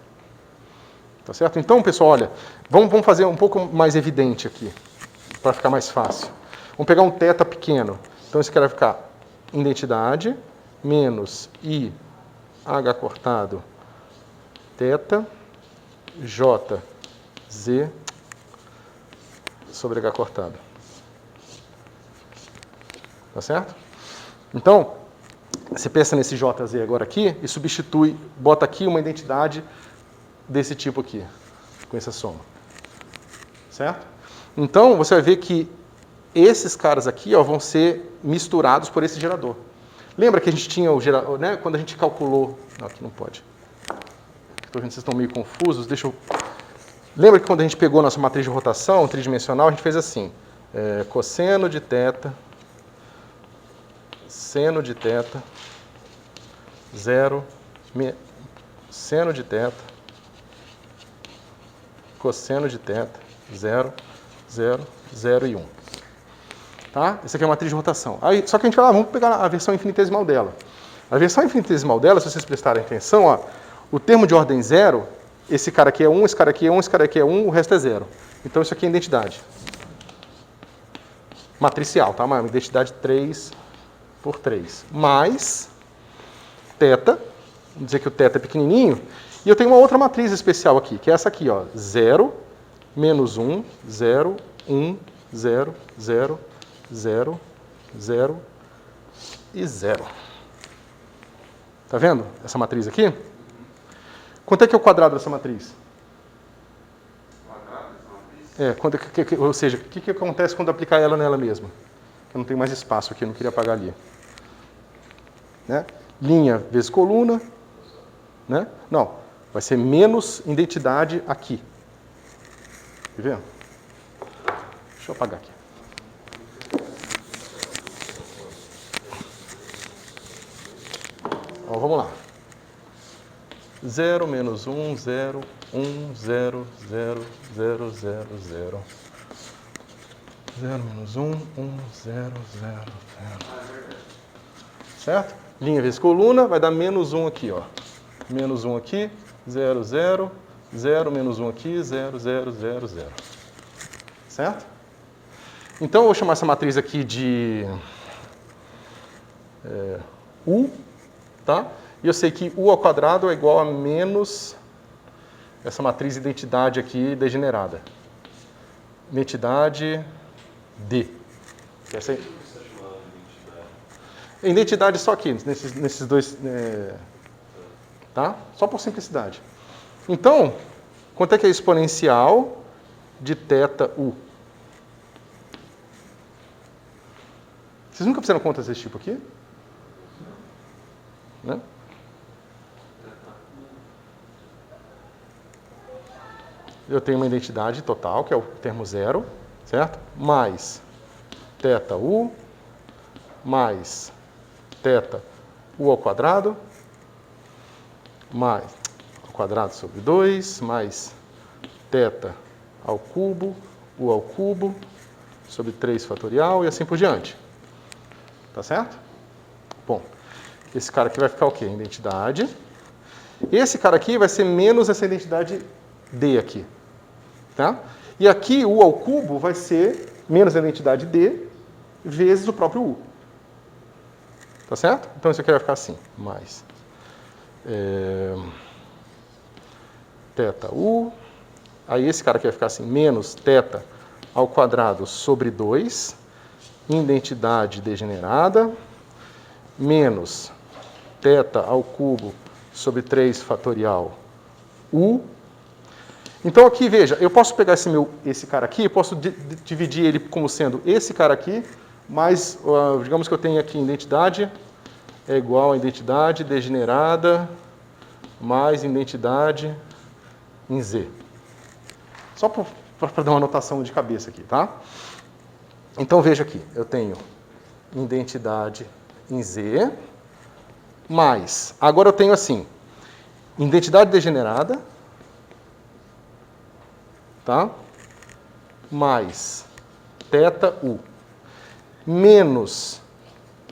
Tá certo? Então, pessoal, olha, vamos fazer um pouco mais evidente aqui, para ficar mais fácil. Vamos pegar um θ pequeno. Então, esse cara vai ficar identidade menos I H cortado θ J Z sobre H cortado. Tá certo? Então, você pensa nesse JZ agora aqui e substitui, bota aqui uma identidade desse tipo aqui, com essa soma. Certo? Então, você vai ver que esses caras aqui, ó, vão ser misturados por esse gerador. Lembra que a gente tinha o gerador, né? Quando a gente calculou... Não, aqui não pode. Estou vendo que vocês estão meio confusos. Deixa eu... Lembra que quando a gente pegou nossa matriz de rotação tridimensional, a gente fez assim. Cosseno de θ, seno de θ, 0, seno de θ, cosseno de θ, 0, 0, 0 e 1. Tá? Essa aqui é a matriz de rotação. Aí, só que a gente vai vamos pegar a versão infinitesimal dela. A versão infinitesimal dela, se vocês prestarem atenção, ó, o termo de ordem 0, esse cara aqui é 1, esse cara aqui é 1, esse cara aqui é 1, o resto é 0. Então isso aqui é identidade. Matricial, tá? Uma identidade 3 por 3. Mais θ, vamos dizer que o θ é pequenininho, E eu tenho uma outra matriz especial aqui, que é essa aqui, ó, 0, menos 1, 0, 1, 0, 0, 0, 0 e 0. Tá vendo essa matriz aqui? Quanto é que é o quadrado dessa matriz? Quadrado dessa matriz? Ou seja, o que acontece quando aplicar ela nela mesma? Eu não tenho mais espaço aqui, eu não queria apagar ali. Né? Linha vezes coluna. Né? Não, vai ser menos identidade aqui. Quer ver? Deixa eu apagar aqui. Ó, vamos lá. 0 menos 1, 0, 1, 0, 0, 0, 0, 0. 0 menos 1, 1, 0, 0, 0. Certo? Linha vezes coluna vai dar menos 1 aqui, ó. Menos 1 aqui, 0, 0, 0, menos 1 aqui, 0, 0, 0, 0. Certo? Então eu vou chamar essa matriz aqui de U, tá? E eu sei que U ao quadrado é igual a menos essa matriz identidade aqui degenerada. Identidade D. Essa aí. Identidade só aqui, nesses dois... tá? Só por simplicidade. Então, quanto é que é exponencial de θ U? Vocês nunca fizeram contas desse tipo aqui? Né? Eu tenho uma identidade total, que é o termo zero, certo? Mais θ U, mais θ U ao quadrado, mais ao quadrado sobre 2, mais θ ao cubo, U ao cubo, sobre 3 fatorial e assim por diante. Tá certo? Bom, esse cara aqui vai ficar o quê? Identidade. Esse cara aqui vai ser menos essa identidade D aqui. Tá? E aqui, U ao cubo vai ser menos a identidade D vezes o próprio U. Tá certo? Então isso aqui vai ficar assim. Mais θ U. Aí esse cara aqui vai ficar assim. Menos θ ao quadrado sobre 2. Identidade degenerada. Menos θ ao cubo sobre 3 fatorial U. Então aqui, veja, eu posso pegar esse cara aqui, eu posso dividir ele como sendo esse cara aqui, mais, digamos que eu tenho aqui identidade é igual a identidade degenerada mais identidade em Z. Só para dar uma anotação de cabeça aqui, tá? Então veja aqui, eu tenho identidade em Z, mais, agora eu tenho assim, identidade degenerada, tá? Mais θ U, menos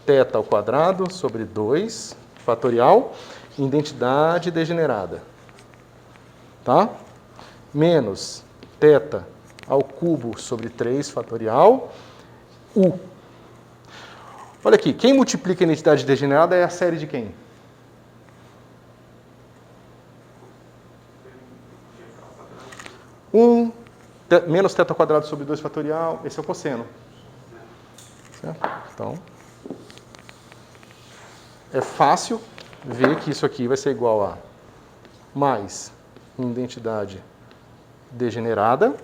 θ ao quadrado sobre 2, fatorial, identidade degenerada, tá? Menos θ ao cubo sobre 3, fatorial, U. Olha aqui, quem multiplica a identidade degenerada é a série de quem? Menos θ ao quadrado sobre 2 fatorial, esse é o cosseno. Certo? Então, é fácil ver que isso aqui vai ser igual a mais identidade degenerada,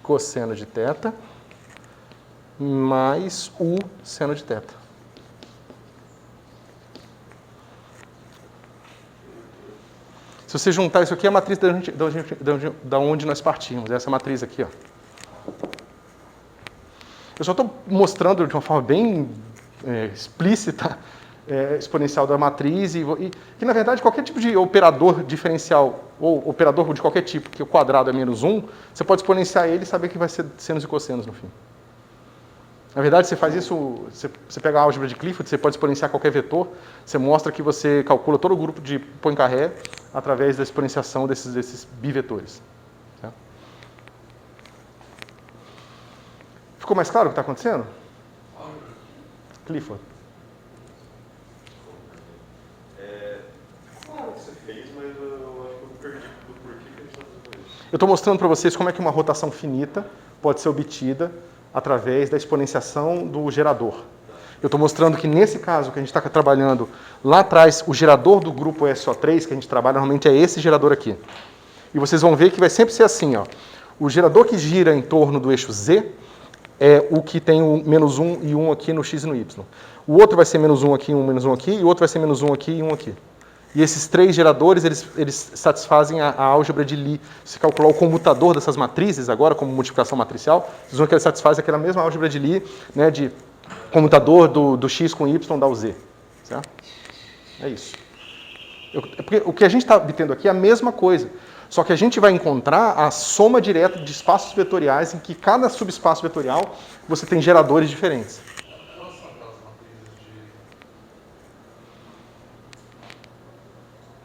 cosseno de θ, mais U seno de θ. Se você juntar isso aqui, é a matriz da onde nós partimos. Essa matriz aqui, ó. Eu só estou mostrando de uma forma bem explícita exponencial da matriz e que, na verdade, qualquer tipo de operador diferencial ou operador de qualquer tipo, que o quadrado é menos 1, você pode exponenciar ele e saber que vai ser senos e cossenos no fim. Na verdade, você faz isso, você pega a álgebra de Clifford, você pode exponenciar qualquer vetor, você mostra que você calcula todo o grupo de Poincaré através da exponenciação desses bivetores. Certo? Ficou mais claro o que está acontecendo? Como Clifford. que você fez, mas eu acho que eu perdi do porquê que a gente está fazendo isso. Eu estou mostrando para vocês como é que uma rotação finita pode ser obtida através da exponenciação do gerador. Eu estou mostrando que nesse caso que a gente está trabalhando lá atrás, o gerador do grupo SO3 que a gente trabalha normalmente é esse gerador aqui. E vocês vão ver que vai sempre ser assim, ó. O gerador que gira em torno do eixo Z é o que tem o menos 1 e 1 aqui no X e no Y. O outro vai ser menos 1 aqui, 1 menos 1 aqui, e o outro vai ser menos 1 aqui e 1 aqui. E esses três geradores, eles satisfazem a álgebra de Lie. Se calcular o comutador dessas matrizes agora, como multiplicação matricial, vocês vão ver que ele satisfaz aquela mesma álgebra de Lie, né, de comutador do X com Y dá o Z. Certo? É isso. Porque o que a gente está obtendo aqui é a mesma coisa. Só que a gente vai encontrar a soma direta de espaços vetoriais em que cada subespaço vetorial você tem geradores diferentes. Quais são aquelas matrizes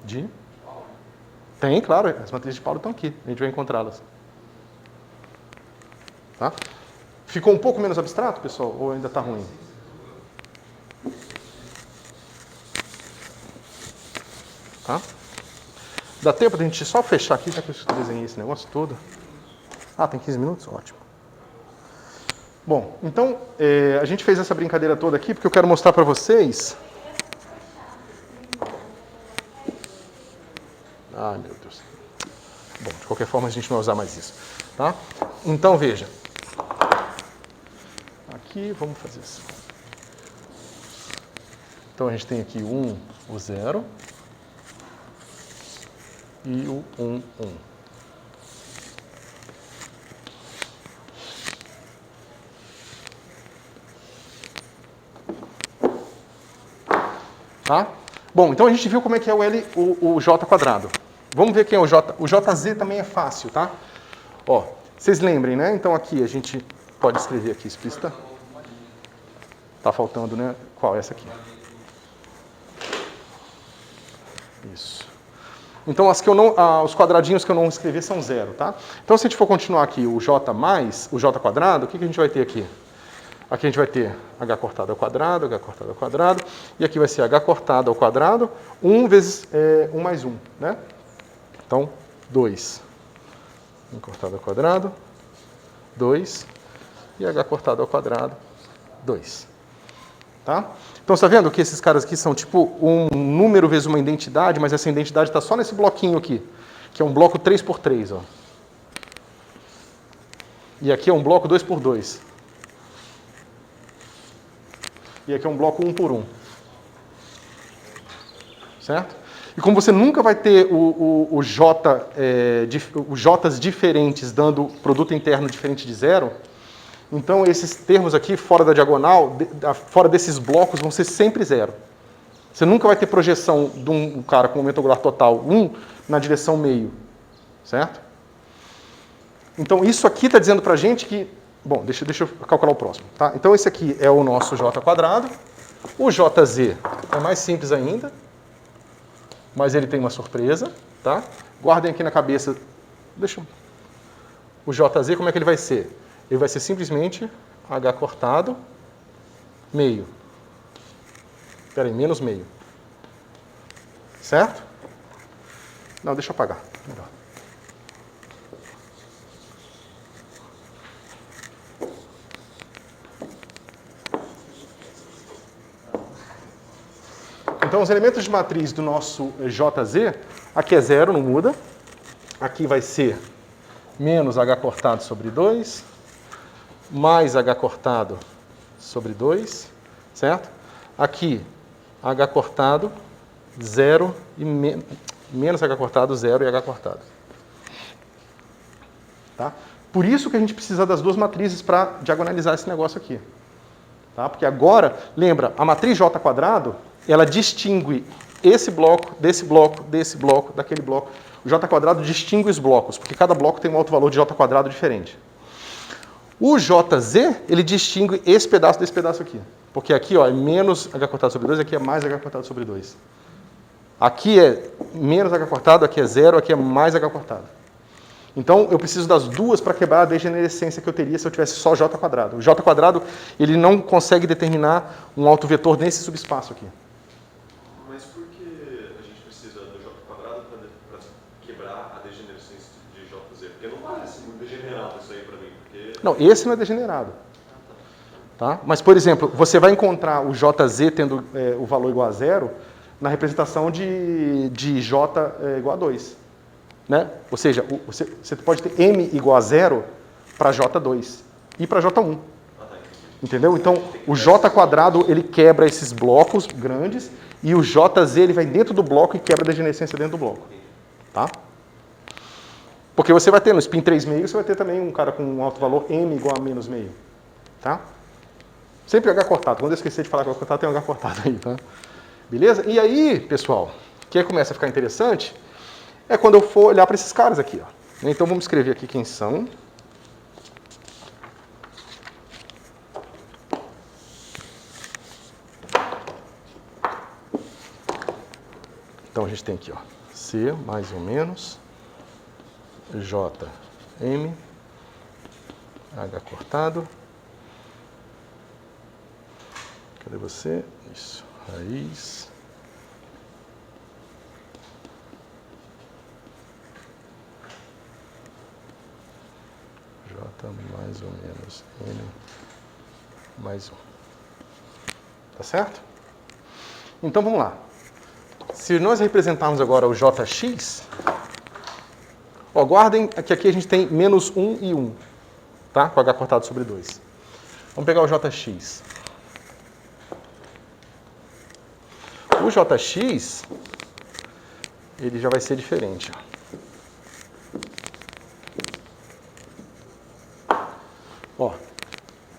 De? Tem, claro. As matrizes de Pauli estão aqui. A gente vai encontrá-las. Tá? Ficou um pouco menos abstrato, pessoal? Ou ainda está ruim? Tá? Dá tempo de a gente só fechar aqui, já que eu desenhei esse negócio todo? Ah, tem 15 minutos? Ótimo. Bom, então, a gente fez essa brincadeira toda aqui porque eu quero mostrar para vocês... Ai, meu Deus. Bom, de qualquer forma, a gente não vai usar mais isso. Tá? Então, veja. Aqui, vamos fazer assim. Então, a gente tem aqui o 1, o 0... e o 1, 1. Tá? Bom, então a gente viu como é que é o J quadrado. Vamos ver quem é o J. O JZ também é fácil, tá? Ó, vocês lembrem, né? Então aqui a gente pode escrever aqui explícita. Tá faltando, né? Qual? Essa aqui. Isso. Então, os quadradinhos que eu não escrevi são 0, tá? Então, se a gente for continuar aqui o J mais o J quadrado, o que a gente vai ter aqui? Aqui a gente vai ter h cortado ao quadrado, e aqui vai ser h cortado ao quadrado, 1 vezes 1 mais 1, né? Então, 2. 1 cortado ao quadrado, 2, e h cortado ao quadrado, 2. Tá? Então, você está vendo que esses caras aqui são tipo um número vezes uma identidade, mas essa identidade está só nesse bloquinho aqui, que é um bloco 3x3. Ó. E aqui é um bloco 2x2. E aqui é um bloco 1x1. Certo? E como você nunca vai ter os J's diferentes dando produto interno diferente de 0, então, esses termos aqui, fora da diagonal, fora desses blocos, vão ser sempre 0. Você nunca vai ter projeção de um cara com momento angular total 1 na direção meio. Certo? Então, isso aqui está dizendo para a gente que... Bom, deixa eu calcular o próximo. Tá? Então, esse aqui é o nosso J quadrado. O JZ é mais simples ainda, mas ele tem uma surpresa. Tá? Guardem aqui na cabeça. O JZ, como é que ele vai ser? Ele vai ser simplesmente h cortado, meio. Espera aí, menos meio. Certo? Não, deixa eu apagar. Melhor. Então, os elementos de matriz do nosso JZ, aqui é 0, não muda. Aqui vai ser menos h cortado sobre 2, mais h cortado sobre 2, certo? Aqui, h cortado, 0 e menos h cortado, 0 e h cortado. Tá? Por isso que a gente precisa das duas matrizes para diagonalizar esse negócio aqui. Tá? Porque agora, lembra, a matriz J quadrado, ela distingue esse bloco, desse bloco, desse bloco, daquele bloco. O J quadrado distingue os blocos, porque cada bloco tem um alto valor de J quadrado diferente. O JZ, ele distingue esse pedaço desse pedaço aqui. Porque aqui ó, é menos h cortado sobre 2, aqui é mais h cortado sobre 2. Aqui é menos h cortado, aqui é 0, aqui é mais h cortado. Então, eu preciso das duas para quebrar a degenerescência que eu teria se eu tivesse só J quadrado. O J quadrado, ele não consegue determinar um autovetor nesse subespaço aqui. Mas por que a gente precisa do J quadrado Não, esse não é degenerado. Tá? Mas, por exemplo, você vai encontrar o JZ tendo o valor igual a 0 na representação de J igual a 2. Né? Ou seja, você pode ter M igual a 0 para J2 e para J1. Entendeu? Então, o J quadrado ele quebra esses blocos grandes e o JZ ele vai dentro do bloco e quebra a degenerescência dentro do bloco. Tá? Porque você vai ter no spin 3,5, você vai ter também um cara com um alto valor M igual a menos meio. Tá? Sempre H cortado. Quando eu esquecer de falar que H cortado, tem um H cortado aí. Tá? Beleza? E aí, pessoal, o que começa a ficar interessante é quando eu for olhar para esses caras aqui. Ó. Então, vamos escrever aqui quem são. Então, a gente tem aqui, ó, C mais ou menos, J, M, H cortado. Cadê você? Isso, raiz. J mais ou menos N mais 1. Tá certo? Então, vamos lá. Se nós representarmos agora o Jx, ó, guardem que aqui a gente tem menos 1 e 1, tá? Com H cortado sobre 2. Vamos pegar o Jx. O Jx, ele já vai ser diferente. Ó,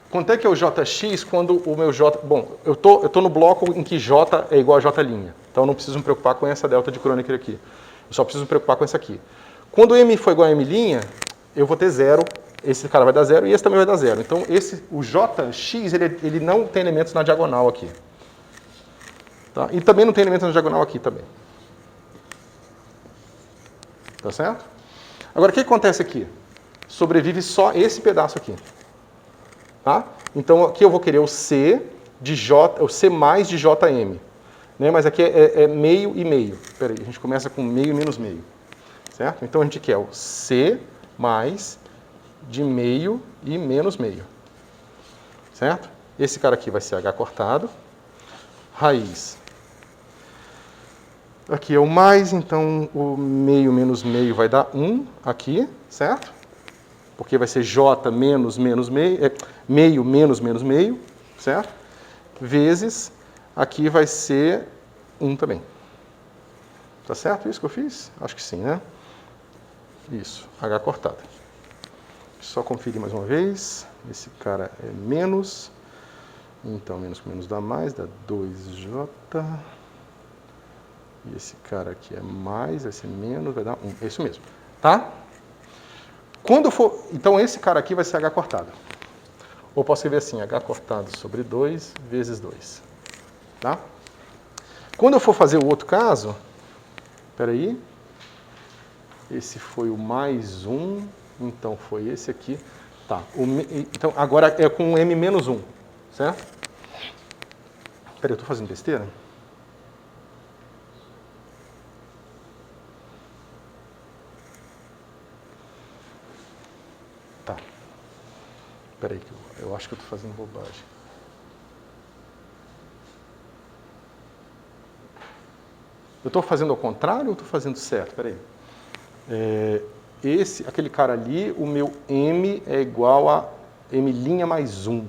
quanto é que é o Jx quando o meu J... Bom, eu tô no bloco em que J é igual a J'. Então eu não preciso me preocupar com essa delta de Kronecker aqui. Eu só preciso me preocupar com essa aqui. Quando M for igual a M', eu vou ter 0, esse cara vai dar 0 e esse também vai dar 0. Então o Jx ele não tem elementos na diagonal aqui. Tá? E também não tem elementos na diagonal aqui também. Tá certo? Agora o que acontece aqui? Sobrevive só esse pedaço aqui. Tá? Então aqui eu vou querer o C de J, o C mais de Jm. Né? Mas aqui é meio e meio. Espera aí, a gente começa com meio e menos meio. Certo? Então a gente quer o C mais de meio e menos meio. Certo? Esse cara aqui vai ser H cortado. Raiz. Aqui é o mais, então o meio menos meio vai dar 1 aqui, certo? Porque vai ser J menos menos meio, meio menos menos meio, certo? Vezes, aqui vai ser 1 também. Tá certo isso que eu fiz? Acho que sim, né? Isso, H cortado. Só conferir mais uma vez. Esse cara é menos. Então, menos com menos dá mais, dá 2J. E esse cara aqui é mais, vai ser menos, vai dar 1. É isso mesmo, tá? Quando for... Então, esse cara aqui vai ser H cortado. Ou posso escrever assim, H cortado sobre 2 vezes 2. Tá? Quando eu for fazer o outro caso, espera aí, esse foi o mais 1, então foi esse aqui. Tá, então agora é com M menos 1, certo? Espera aí, eu estou fazendo besteira? Tá. Espera aí, eu acho que eu estou fazendo bobagem. Eu estou fazendo ao contrário ou estou fazendo certo? Espera aí. Aquele cara ali, o meu M é igual a M' mais 1.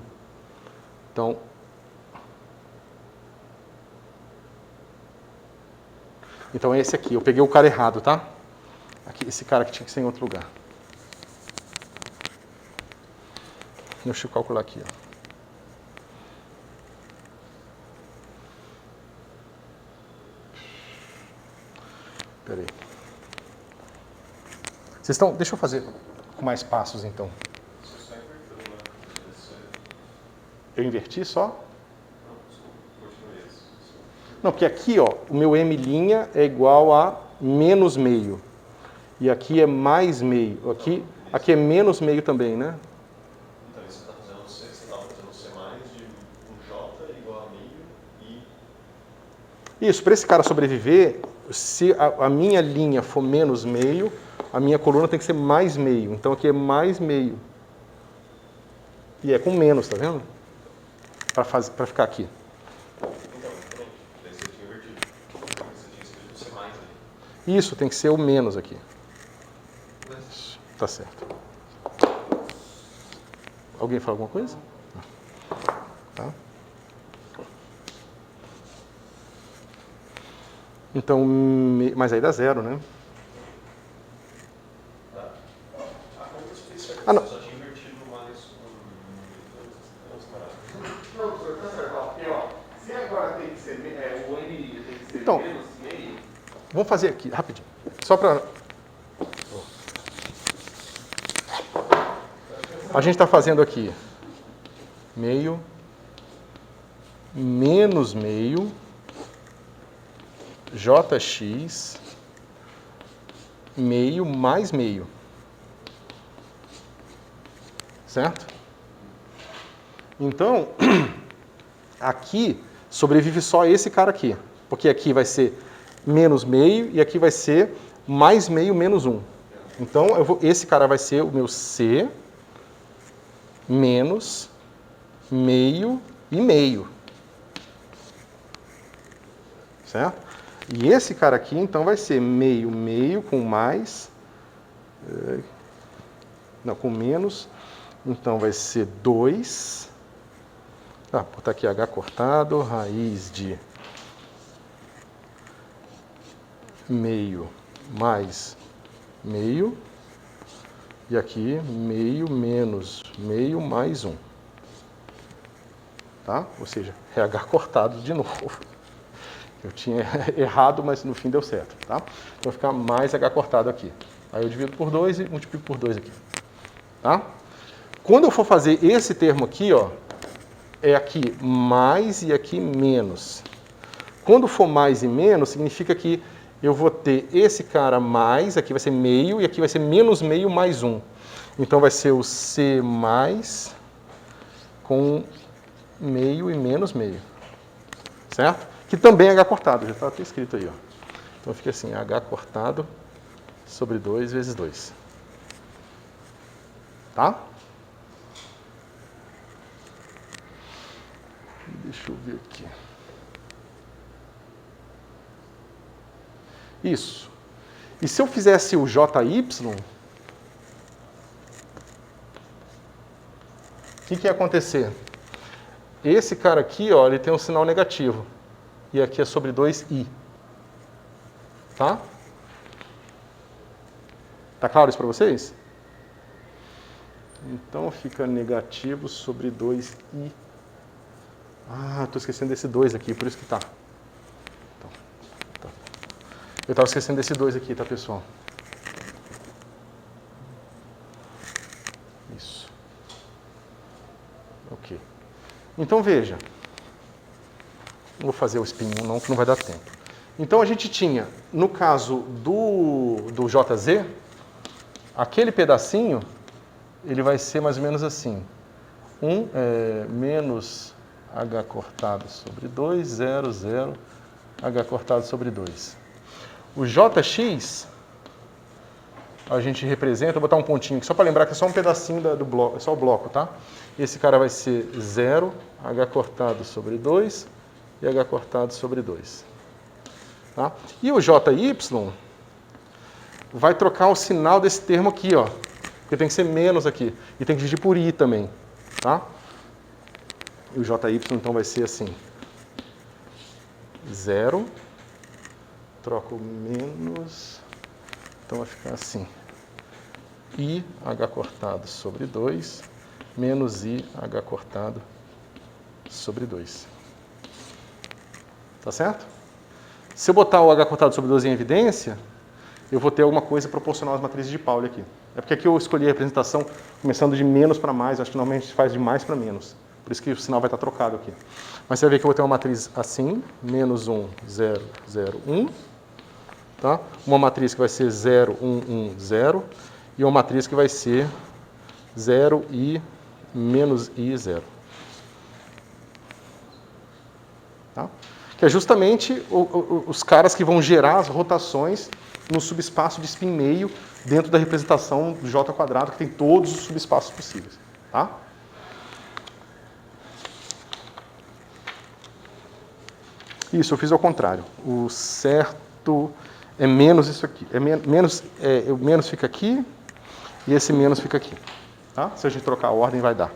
Então, é esse aqui. Eu peguei o cara errado, tá? Aqui, esse cara que tinha que ser em outro lugar. Deixa eu calcular aqui, ó. Espera aí. Vocês estão... Deixa eu fazer com mais passos, então. Eu inverti só? Não, porque aqui, ó, o meu M' é igual a menos meio. E aqui é mais meio. Aqui é menos meio também, né? Então, você está fazendo C mais de um J igual a meio e... Isso, para esse cara sobreviver, se a minha linha for menos meio, a minha coluna tem que ser mais meio. Então aqui é mais meio. E é com menos, tá vendo? Para ficar aqui. Então, pronto. Daí você tinha invertido. Você tinha escrito C mais ali. Isso, tem que ser o menos aqui. Tá certo. Alguém fala alguma coisa? Tá. Então, mas aí dá zero, né? A conta eu fiz certo. Ah, não. Eu só tinha invertido mais Não, professor, tá certo. Ó, porque, ó, se agora tem que ser, o N tem que ser Então, menos meio, vamos fazer aqui, rapidinho. Só para... A gente está fazendo aqui meio, menos meio, jx, meio mais meio. Certo? Então, aqui sobrevive só esse cara aqui. Porque aqui vai ser menos meio e aqui vai ser mais meio menos 1. Então, esse cara vai ser o meu C menos meio e meio. Certo? E esse cara aqui, então, vai ser meio, meio com mais... Não, com menos. Então, vai ser 2. Vou botar aqui H cortado, raiz de meio mais meio. E aqui, meio menos meio mais 1. Tá? Ou seja, é H cortado de novo. Eu tinha errado, mas no fim deu certo. Tá? Então, vai ficar mais H cortado aqui. Aí eu divido por 2 e multiplico por 2 aqui. Tá? Quando eu for fazer esse termo aqui, ó, é aqui mais e aqui menos. Quando for mais e menos, significa que eu vou ter esse cara mais, aqui vai ser meio, e aqui vai ser menos meio mais 1. Então vai ser o C mais com meio e menos meio. Certo? Que também é H cortado, já está até escrito aí. Ó. Então fica assim, H cortado sobre 2 vezes 2. Tá? Deixa eu ver aqui. Isso. E se eu fizesse o JY, o que ia acontecer? Esse cara aqui, ó, ele tem um sinal negativo. E aqui é sobre 2i. Tá? Tá claro isso para vocês? Então fica negativo sobre 2i. Estou esquecendo desse 2 aqui, por isso que tá. Então, tá. Eu estava esquecendo desse 2 aqui, tá, pessoal? Isso. Ok. Então, veja. Não vou fazer o spin 1 não, que não vai dar tempo. Então, a gente tinha, no caso do JZ, aquele pedacinho, ele vai ser mais ou menos assim. Menos H cortado sobre 2, 0, 0, H cortado sobre 2. O JX, a gente representa, vou botar um pontinho aqui, só para lembrar que é só um pedacinho do bloco, é só o bloco, tá? Esse cara vai ser 0, H cortado sobre 2 e H cortado sobre 2. Tá? E o JY vai trocar o sinal desse termo aqui, ó. Porque tem que ser menos aqui. E tem que dividir por I também. Tá? E o JY então vai ser assim. 0. Troco menos. Então vai ficar assim. I, H cortado sobre 2. Menos I, H cortado sobre 2. Tá certo? Se eu botar o H cortado sobre 2 em evidência, eu vou ter alguma coisa proporcional às matrizes de Pauli aqui. É porque aqui eu escolhi a representação começando de menos para mais, acho que normalmente a gente faz de mais para menos. Por isso que o sinal vai estar trocado aqui. Mas você vai ver que eu vou ter uma matriz assim, menos 1, 0, 0, 1. Tá? Uma matriz que vai ser 0, 1, 1, 0. E uma matriz que vai ser 0, I, menos I, 0. Tá? Que é justamente os caras que vão gerar as rotações no subespaço de spin meio dentro da representação do J², que tem todos os subespaços possíveis. Tá? Isso, eu fiz ao contrário. O certo é menos isso aqui. O menos fica aqui e esse menos fica aqui. Tá? Se a gente trocar a ordem, vai dar.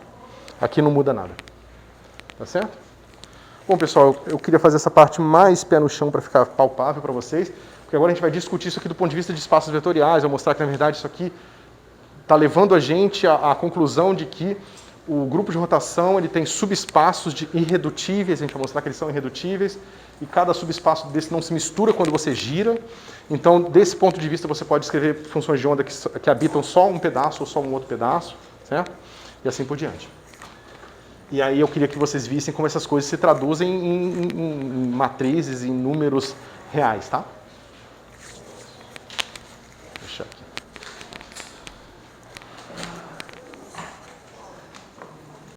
Aqui não muda nada. Tá certo? Bom, pessoal, eu queria fazer essa parte mais pé no chão para ficar palpável para vocês, porque agora a gente vai discutir isso aqui do ponto de vista de espaços vetoriais, vou mostrar que, na verdade, isso aqui está levando a gente à conclusão de que o grupo de rotação ele tem subespaços irredutíveis, a gente vai mostrar que eles são irredutíveis, e cada subespaço desse não se mistura quando você gira. Então, desse ponto de vista, você pode escrever funções de onda que habitam só um pedaço ou só um outro pedaço, certo? E assim por diante. E aí eu queria que vocês vissem como essas coisas se traduzem em matrizes, em números reais, tá?